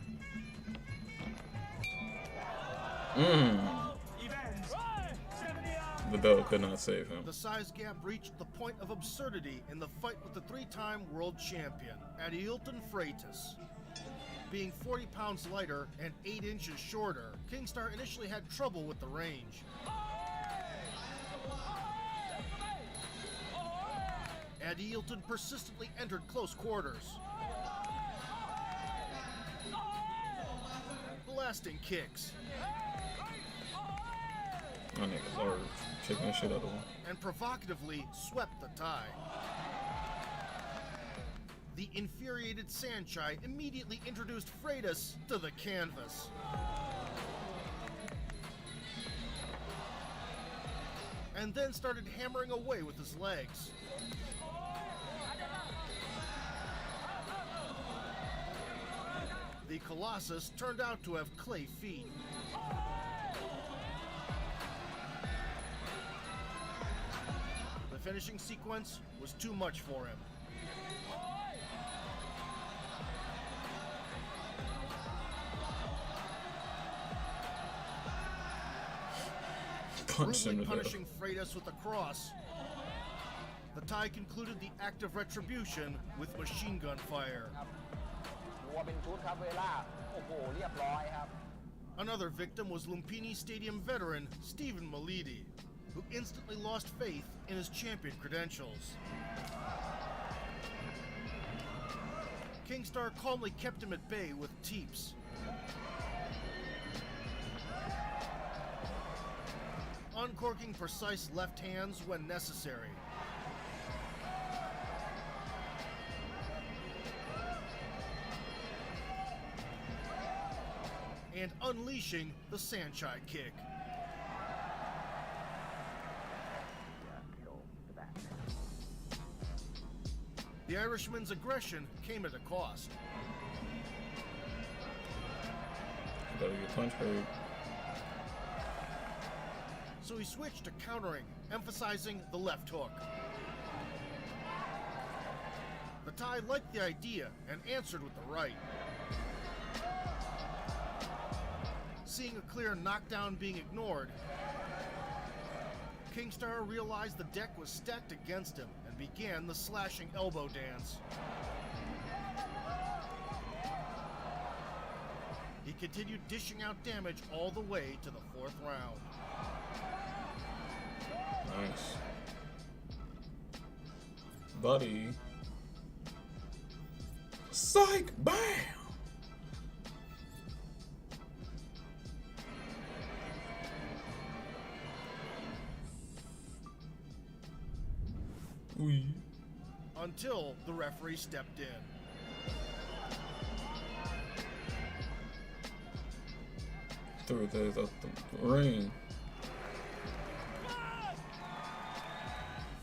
The belt could not save him. The size gap reached the point of absurdity in the fight with the 3-time world champion, Adeilton Freitas. Being 40 pounds lighter and 8 inches shorter, Kingstar initially had trouble with the range. Adeilton persistently entered close quarters, blasting kicks. My nigga large, shaking the shit out of him. And provocatively swept the Thai. The infuriated Saenchai immediately introduced Freitas to the canvas. And then started hammering away with his legs. The Colossus turned out to have clay feet. The finishing sequence was too much for him. Brutally punishing Freitas with a cross, the Thai concluded the act of retribution with machine gun fire. Another victim was Lumpini Stadium veteran Stephen Malidi. who instantly lost faith in his champion credentials. Kingstar calmly kept him at bay with teeps. Uncorking precise left hands when necessary. And unleashing the Sanchai kick. The Irishman's aggression came at a cost. Gotta get punch heard. So he switched to countering, emphasizing the left hook. The Thai liked the idea and answered with the right. Seeing a clear knockdown being ignored, Kingstar realized the deck was stacked against him and began the slashing elbow dance. He continued dishing out damage all the way to the 4th round. Nice. Buddy. Psych! Bam! Ooh. Until the referee stepped in. Through the ring.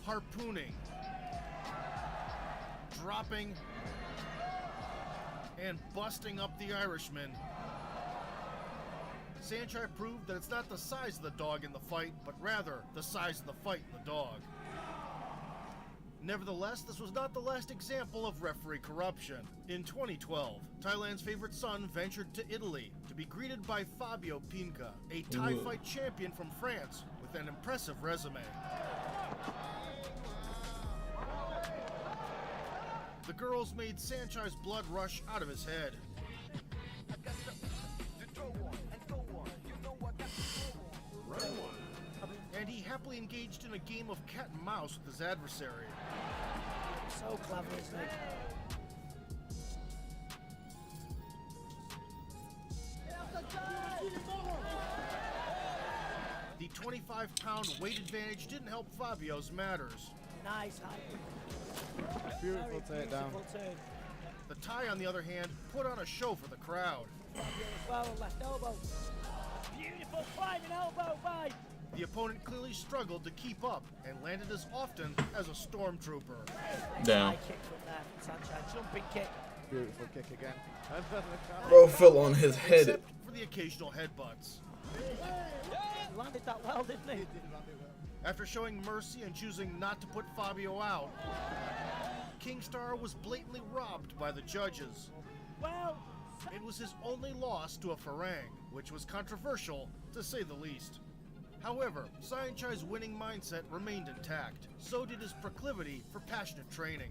Harpooning, dropping, and busting up the Irishman. Sanchai proved that it's not the size of the dog in the fight, but rather the size of the fight in the dog. Nevertheless, this was not the last example of referee corruption. In 2012, Thailand's favorite son ventured to Italy to be greeted by Fabio Pinca, a Thai fight champion from France with an impressive resume. The girls made Sanchai's blood rush out of his head. And he happily engaged in a game of cat and mouse with his adversary. So clever, isn't he? The 25-pound weight advantage didn't help Fabio's matters. Nice height. Beautiful takedown. The Thai, on the other hand, put on a show for the crowd. Fabio as well, left elbow. Beautiful climbing elbow by. The opponent clearly struggled to keep up and landed as often as a stormtrooper. Down. High kick from there. Sanchai, jumping kick. Beautiful kick again. Bro fell on his head. Except for the occasional headbutts. He landed that well, didn't he? After showing mercy and choosing not to put Fabio out, Kingstar was blatantly robbed by the judges. Well, it was his only loss to a Farang, which was controversial, to say the least. However, Sanchai's winning mindset remained intact. So did his proclivity for passionate training.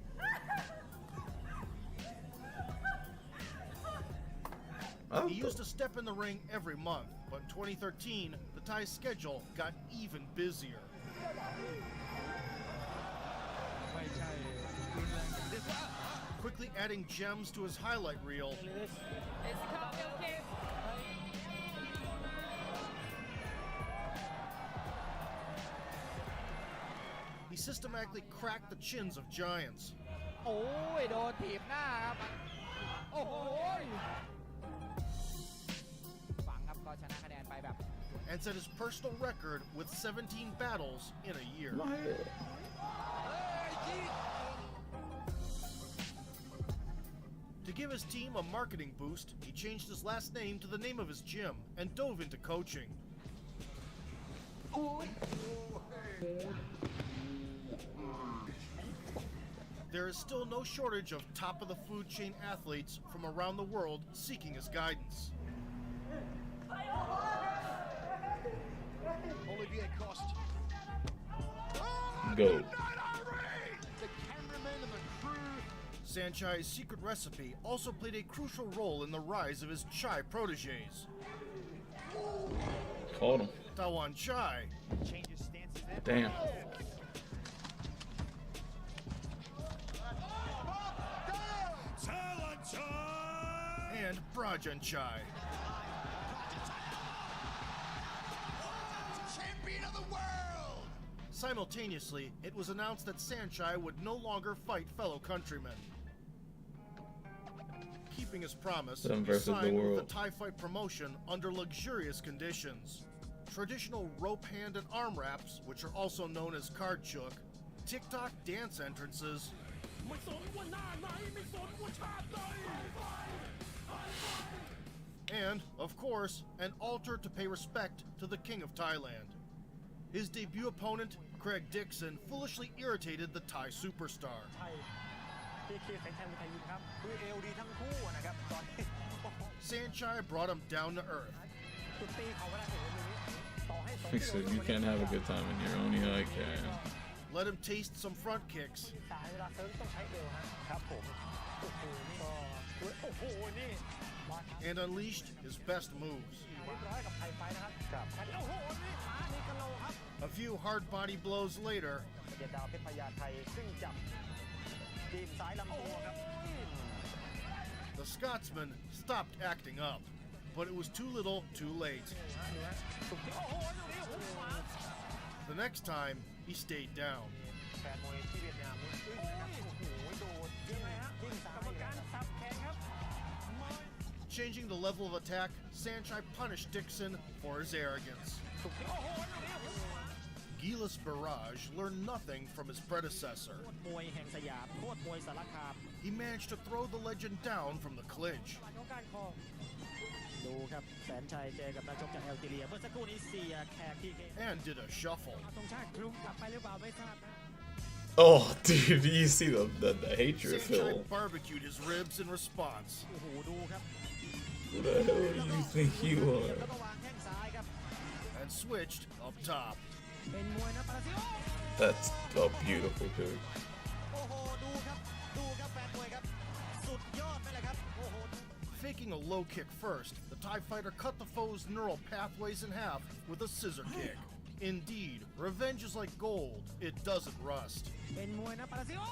He used to step in the ring every month, but in 2013, the Thai's schedule got even busier. Quickly adding gems to his highlight reel. He systematically cracked the chins of giants. And set his personal record with 17 battles in a year. To give his team a marketing boost, he changed his last name to the name of his gym and dove into coaching. There is still no shortage of top-of-the-food chain athletes from around the world seeking his guidance. Olivier Coste. Go. The cameraman and the crew. Sanchai's secret recipe also played a crucial role in the rise of his Chai proteges. Caught him. Tawan Chai. Change his stances there. Damn. And Brajan Chai. Champion of the world! Simultaneously, it was announced that Sanchai would no longer fight fellow countrymen. Keeping his promise, Them he versus the signed with world. the Thai Fight promotion under luxurious conditions. Traditional rope hand and arm wraps, which are also known as card chook, TikTok dance entrances, and, of course, an altar to pay respect to the King of Thailand. His debut opponent, Craig Dixon, foolishly irritated the Thai superstar. พี่คิดแสงชัยมวยไทยยิมครับคือเอวดีทั้งคู่นะครับตอนนี้ Sanchai brought him down to earth. จุดตีเขาก็ได้ถึงตรงนี้ต่อให้สอง He said you can't have a good time when you're only like that. Let him taste some front kicks. สายเวลาเซิร์ฟต้องใช้เอวฮะครับผมโอ้โหนี่ก็โอ้โหนี่ And unleashed his best moves. เรียบร้อยกับไทยไฟนะครับครับโอ้โหนี่ขานี่กะโหลครับ A few hard body blows later, เดียดดาวเพชรพญาไทยซึ่งจับทีมซ้ายลำตัวครับ the Scotsman stopped acting up, but it was too little, too late. The next time, he stayed down. แฟนมวยที่เวียดนามนี่อึ้งนะครับโอ้โหโดนยิงนะยิงซ้ายกรรมการสับแขนครับ Changing the level of attack, Sanchai punished Dixon for his arrogance. Gilas Barrage learned nothing from his predecessor. มวยแห่งสยามโคตรมวยสารคาม He managed to throw the legend down from the clinch. ดูครับแสนชัยเจอกับนักชกจากแอลจีเรียเมื่อสักครู่นี้เสียแขกที่ And did a shuffle. ตรงชาติคลุมกลับไปหรือเปล่าไม่ทราบนะ Oh, dude, you see the hatred Sanchai feel. barbecued his ribs in response. โอ้โหดูครับ Who the hell do you think you แล้ว are? ก็วางแข้งซ้ายครับ And switched up top. เป็นมวยนะปาราซิโอ That's a beautiful dude. โอ้โหดูครับแฟนมวยครับสุดยอดไปเลยครับโอ้โห Faking a low kick first, the Thai fighter cut the foe's neural pathways in half with a scissor kick. Indeed, revenge is like gold. It doesn't rust. เป็นมวยนะปาราซิโอ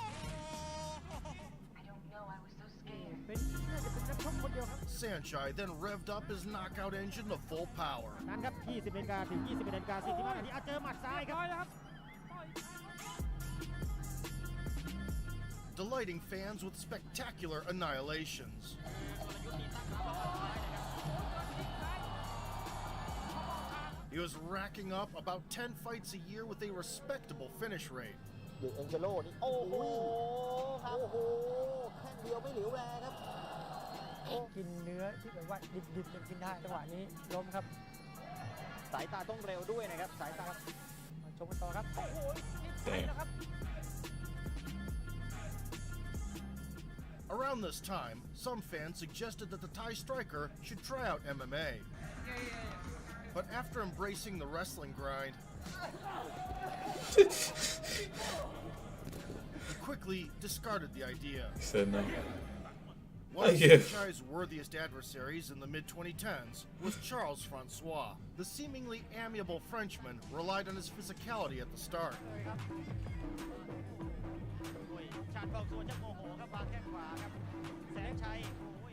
เป็นน่าจะเป็นนักชกคนเดียวครับ Sanchai then revved up his knockout engine to full power. นั้นครับ20 นาฬิกาถึง 21 นาฬิกา 45 นาทีเจอหมัดซ้ายครับ Delighting fans with spectacular annihilations. He was racking up about 10 fights a year with a respectable finish rate. เดอะเอ็นเจโลนี่โอ้โหครับโอ้โหแข้งเดียวไม่เหลียวแลครับกินเนื้อที่แบบว่าดิบๆยังกินได้จังหวะนี้ล้มครับสายตาต้องเร็วด้วยนะครับสายตามาชมกันต่อครับโอ้โหนี่นะครับ Around this time, some fans suggested that the Thai striker should try out MMA. But after embracing the wrestling grind, he quickly discarded the idea. He said no. One of Sanchai's worthiest adversaries in the mid-2010s was Charles Francois. The seemingly amiable Frenchman relied on his physicality at the start.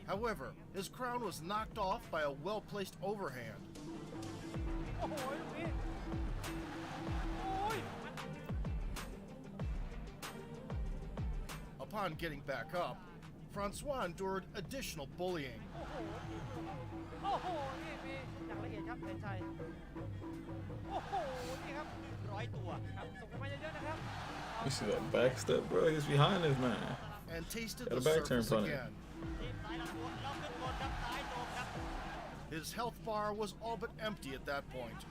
However, his crown was knocked off by a well-placed overhand. Upon getting back up, Francois endured additional bullying. You see that back step, bro? He's behind his man. And tasted Got a the back turn surface punch. again. His health bar was all but empty at that point.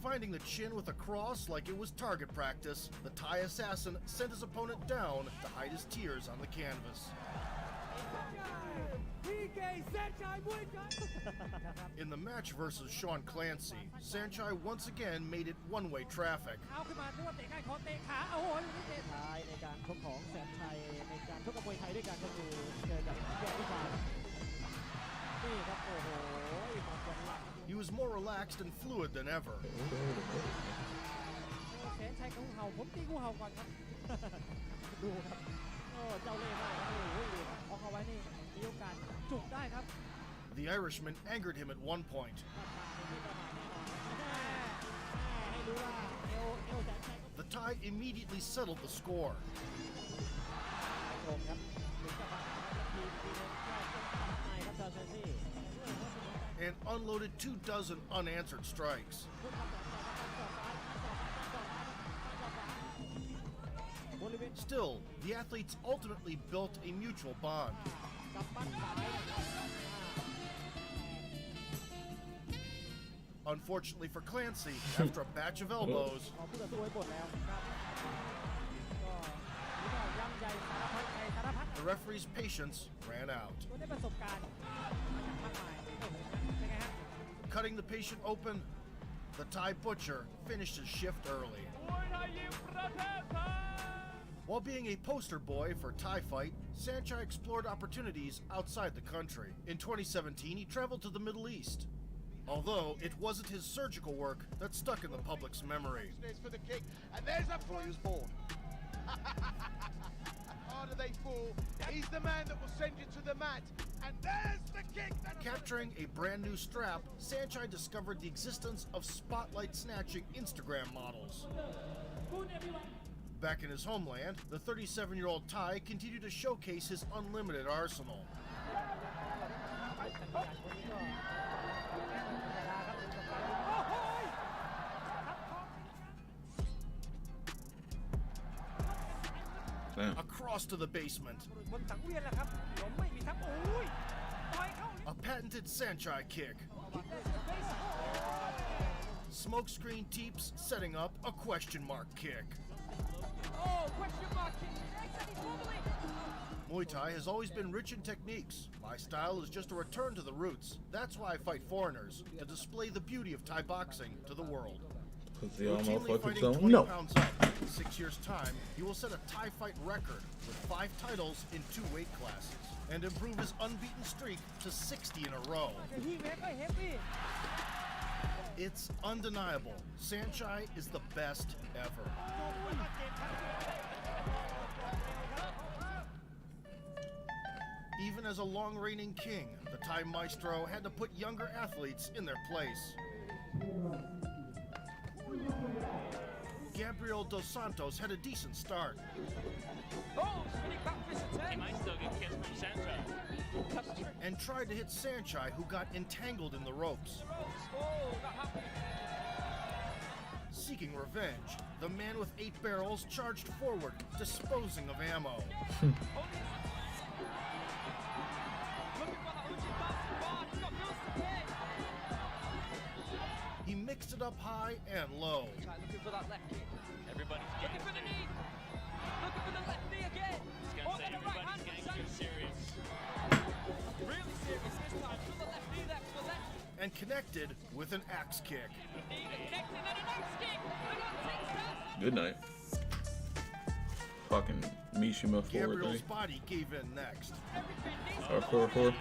Finding the chin with a cross like it was target practice, the Thai assassin sent his opponent down to hide his tears on the canvas. In the match versus Sean Clancy, Sanchai once again made it one-way traffic. relaxed and fluid than ever. แสนชัยงูเห่าผมตีงูเห่าก่อนครับ ดูครับเจ้าเล่ห์มากครับโอ้โหออกเอาไว้นี่มีโอกาสจุกได้ครับ The Irishman angered him at one point. The Thai immediately settled the score. And unloaded 24 unanswered strikes. Still, the athletes ultimately built a mutual bond. Unfortunately for Clancy, after a batch of elbows, the referee's patience ran out. Cutting the patient open, the Thai butcher finished his shift early. While being a poster boy for Thai Fight, Sanchai explored opportunities outside the country. In 2017, he traveled to the Middle East. Although it wasn't his surgical work that stuck in the public's memory. For the kick, and there's a before he was born. Harder they fall, he's the man that will send you to the mat. And there's the kick. Capturing a brand new strap, Sanchai discovered the existence of spotlight snatching Instagram models. Back in his homeland, the 37-year-old Thai continued to showcase his unlimited arsenal. Damn. Across to the basement. A patented Sanchai kick. Smokescreen Teeps setting up a question mark kick. Muay Thai has always been rich in techniques. My style is just a return to the roots. That's why I fight foreigners, to display the beauty of Thai boxing to the world. Because they all Routinely motherfuckers fighting don't 20 know. pounds up. In 6 years' time, he will set a Thai fight record with 5 titles in 2 weight classes and improve his unbeaten streak to 60 in a row. It's undeniable. Sanchai is the best ever. Even as a long-reigning king, the Thai maestro had to put younger athletes in their place. Gabriel Dos Santos had a decent start. He might still get kissed from Sanchai. And tried to hit Sanchai, who got entangled in the ropes. Seeking revenge, the man with 8 barrels charged forward, disposing of ammo. He mixed it up high and low. Looking for that left kick. Everybody's looking for the knee. Looking for the left knee again. He's gonna say everybody's getting serious. Really serious this time. To the left knee, that's the left. And connected with an axe kick. Good night. Fucking Mishima 4-3. Gabriel's body gave in next. 4-4.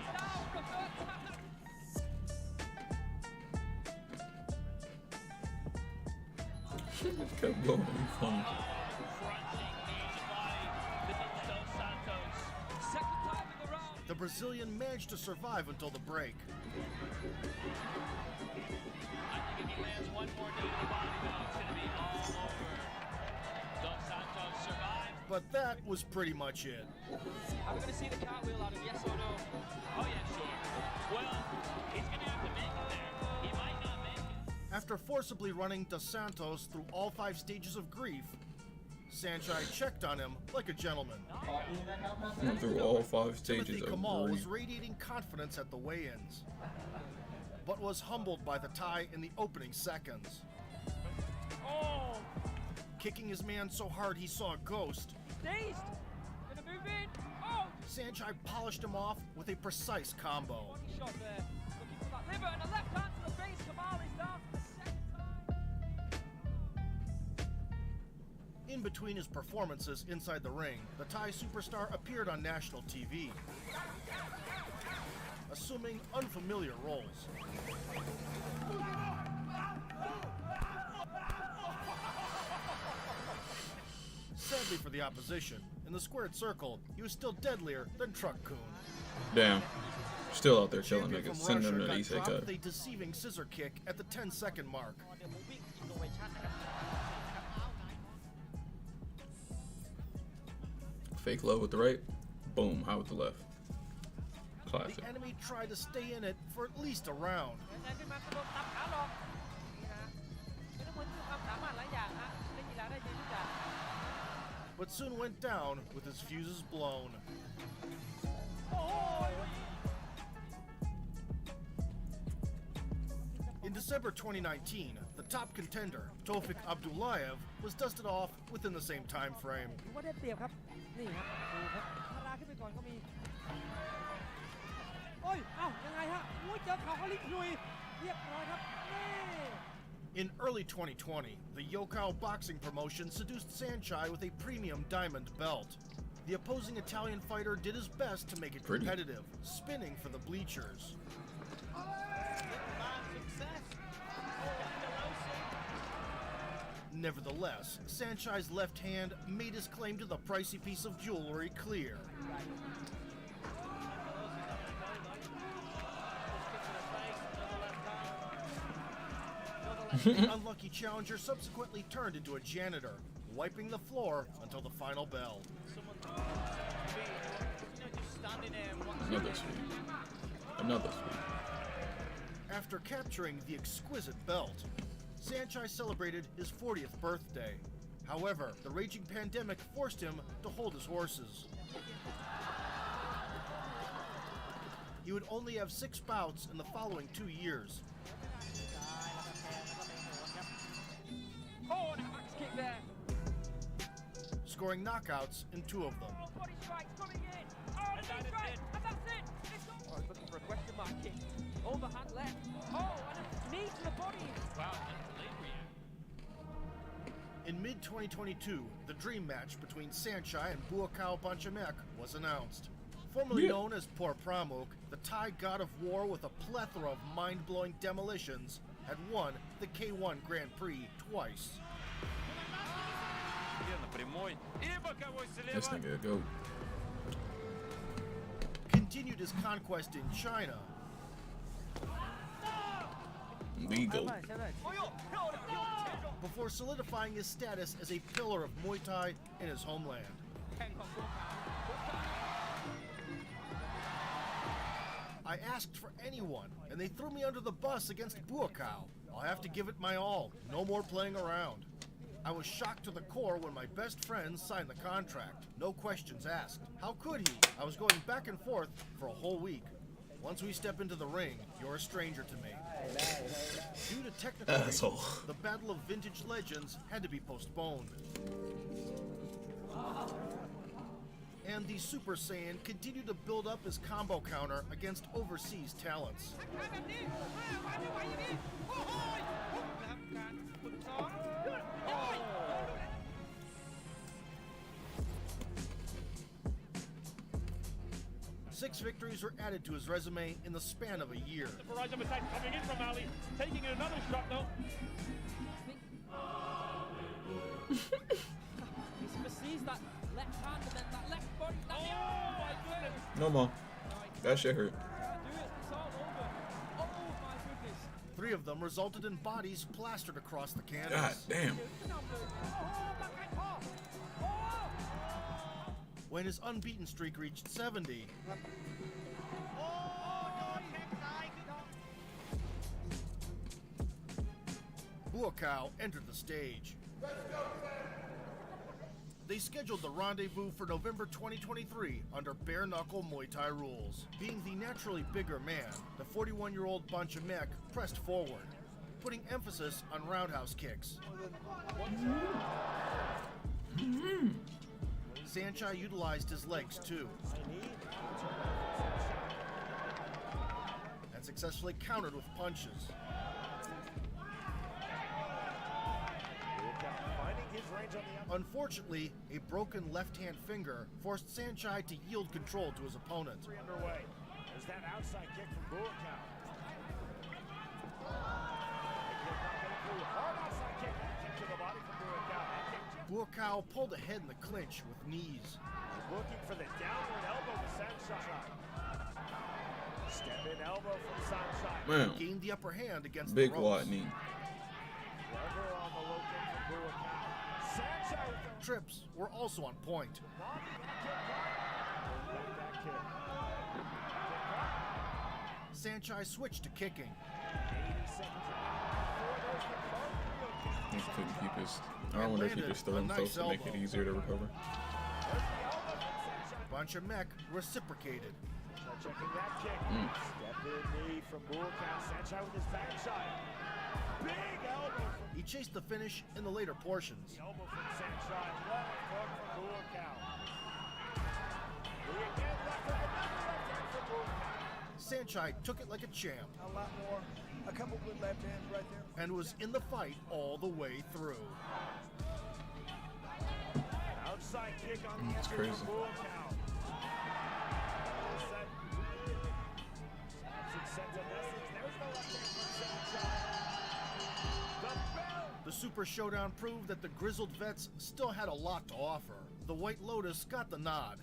Kept going. Funny. The Brazilian managed to survive until the break. I think if he lands one more knee to the body, though, it's gonna be all over. Dos Santos survived. But that was pretty much it. Are we gonna see the cartwheel out of yes or no? Oh yeah, sure. Well, he's gonna have to make it there. He might not make it. After forcibly running Dos Santos through all 5 stages of grief, Sanchai checked on him like a gentleman. Through all 5 stages Timothy of Kamal grief. was radiating confidence at the weigh-ins, but was humbled by the Thai in the opening seconds. Oh! Kicking his man so hard he saw a ghost, Dazed! Gonna move in! Oh! Sanchai polished him off with a precise combo. Body shot there. Looking for that liver and a left hand to the face. Kamal is down for the second time. In between his performances inside the ring, the Thai superstar appeared on national TV, assuming unfamiliar roles. Sadly for the opposition, in the squared circle, he was still deadlier than Truck Coon. Damn. Still out there killing Champion niggas. from Send them Russia to the got dropped Isekai. with a deceiving scissor kick at the 10-second mark. Fake low with the right. Boom. High with the left. Classic. The enemy tried to stay in it for at least a round. But soon went down with his fuses blown. In December 2019, the top contender, Tofik Abdullayev, was dusted off within the same time frame. ถือว่าได้เปรียบครับนี่ครับดูครับพาราขึ้นไปก่อนก็มีโอ้ยเอ้ายังไงฮะโอ้ยเจอเข่าเขาลิกลุยเรียบร้อยครับนี่ In early 2020, the Yokkao boxing promotion seduced Sanchai with a premium diamond belt. The opposing Italian fighter did his best to make it competitive, spinning for the bleachers. Nevertheless, Sanchai's left hand made his claim to the pricey piece of jewelry clear. The unlucky challenger subsequently turned into a janitor, wiping the floor until the final bell. Another sweep. Another sweep. After capturing the exquisite belt, Sanchai celebrated his 40th birthday. However, the raging pandemic forced him to hold his horses. He would only have 6 bouts in the following 2 years. Oh, that max kick there. Scoring knockouts in 2 of them. Body strikes coming in. Oh, knee strike, and that's it. Oh, he's looking for a question mark kick. Overhand left. Oh, and a knee to the body. Wow, delayed reaction. In mid-2022, the dream match between Sanchai and Buakaw Banchamek was announced. Formerly known as Por Pramuk, the Thai god of war with a plethora of mind-blowing demolitions, had won the K1 Grand Prix twice. This nigga a goat. Continued his conquest in China. Legal. Before solidifying his status as a pillar of Muay Thai in his homeland. I asked for anyone, and they threw me under the bus against Buakaw. I'll have to give it my all. No more playing around. I was shocked to the core when my best friend signed the contract. No questions asked. How could he? I was going back and forth for a whole week. Once we step into the ring, you're a stranger to me. Due to technical reasons, the Battle of Vintage Legends had to be postponed. And the Super Saiyan continued to build up his combo counter against overseas talents. Six victories were added to his resume in the span of a year. The barrage of attack coming in from Ali, taking another shot though. He sees that left hand and then that left body. Oh my goodness! No more. That shit hurt. Do it. It's all over. Oh my goodness. 3 of them resulted in bodies plastered across the canvas. God damn. When his unbeaten streak reached 70, Buakaw entered the stage. They scheduled the rendezvous for November 2023 under bare-knuckle Muay Thai rules. Being the naturally bigger man, the 41-year-old Banchamek pressed forward, putting emphasis on roundhouse kicks. Sanchai utilized his legs too, and successfully countered with punches. Unfortunately, a broken left-hand finger forced Sanchai to yield control to his opponent. Underway. There's that outside kick from Buakaw. Buakaw pulled ahead in the clinch with knees. Looking for the downward elbow to Sunshine. Step in elbow from Sunshine. Man. Gained the upper hand against Big the ropes. wide knee. Lever on the low kick from Buakaw. Sunshine. Trips were also on point. Sanchai switched to kicking. 80 seconds He couldn't keep his. I don't wonder if he just threw himself to make it easier to recover. Banchamek reciprocated. checking that kick. Step in knee from Buakaw. Sanchai with his backside. Big elbow. He chased the finish in the later portions. The elbow from Sanchai. Left hook from Buakaw. Lee again left hook. Another left hand from Buakaw. Sanchai took it like a champ. A lot more. A couple good left hands right there. And was in the fight all the way through. Outside kick on the That's entry crazy. from Buakaw. The Super Showdown proved that the grizzled vets still had a lot to offer. The White Lotus got the nod.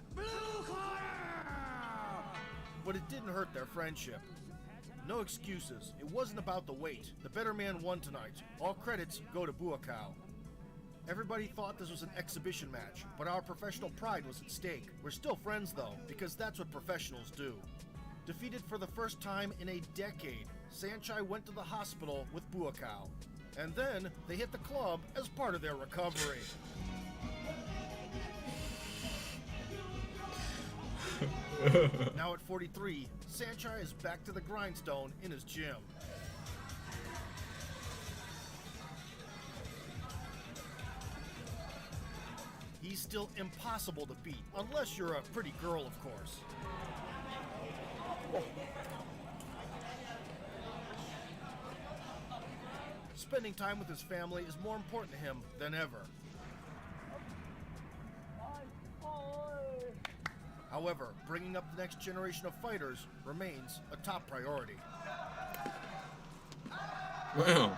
But it didn't hurt their friendship. No excuses. It wasn't about the weight. The better man won tonight. All credits go to Buakaw. Everybody thought this was an exhibition match, but our professional pride was at stake. We're still friends though, because that's what professionals do. Defeated for the first time in a decade, Sanchai went to the hospital with Buakaw. And then they hit the club as part of their recovery. Now at 43, Sanchai is back to the grindstone in his gym. He's still impossible to beat, unless you're a pretty girl, of course. Spending time with his family is more important to him than ever. However, bringing up the next generation of fighters remains a top priority. Wow.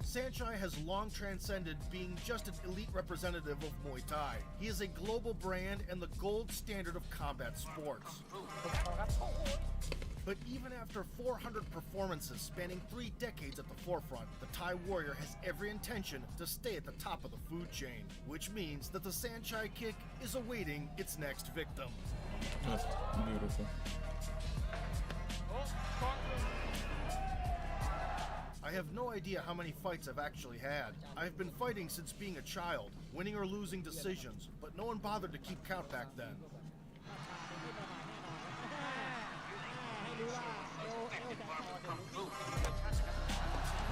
Sanchai has long transcended being just an elite representative of Muay Thai. He is a global brand and the gold standard of combat sports. But even after 400 performances spanning 3 decades at the forefront, the Thai warrior has every intention to stay at the top of the food chain, which means that the Sanchai kick is awaiting its next victim. That's beautiful. I have no idea how many fights I've actually had. I've been fighting since being a child, winning or losing decisions, but no one bothered to keep count back then.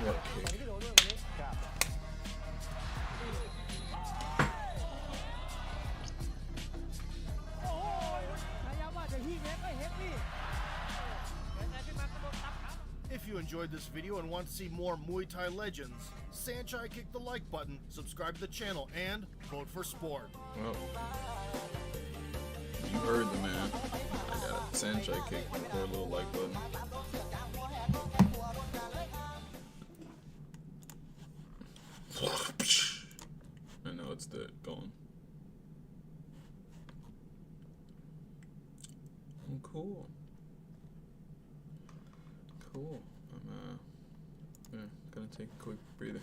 What a kick. If you enjoyed this video and want to see more Muay Thai legends, Sanchai kick the like button, subscribe to the channel, and vote for sport. Well, you heard the man. I got a Sanchai kick or a little like button. I know it's dead. Gone. Cool. Cool. I'm gonna take a quick breather.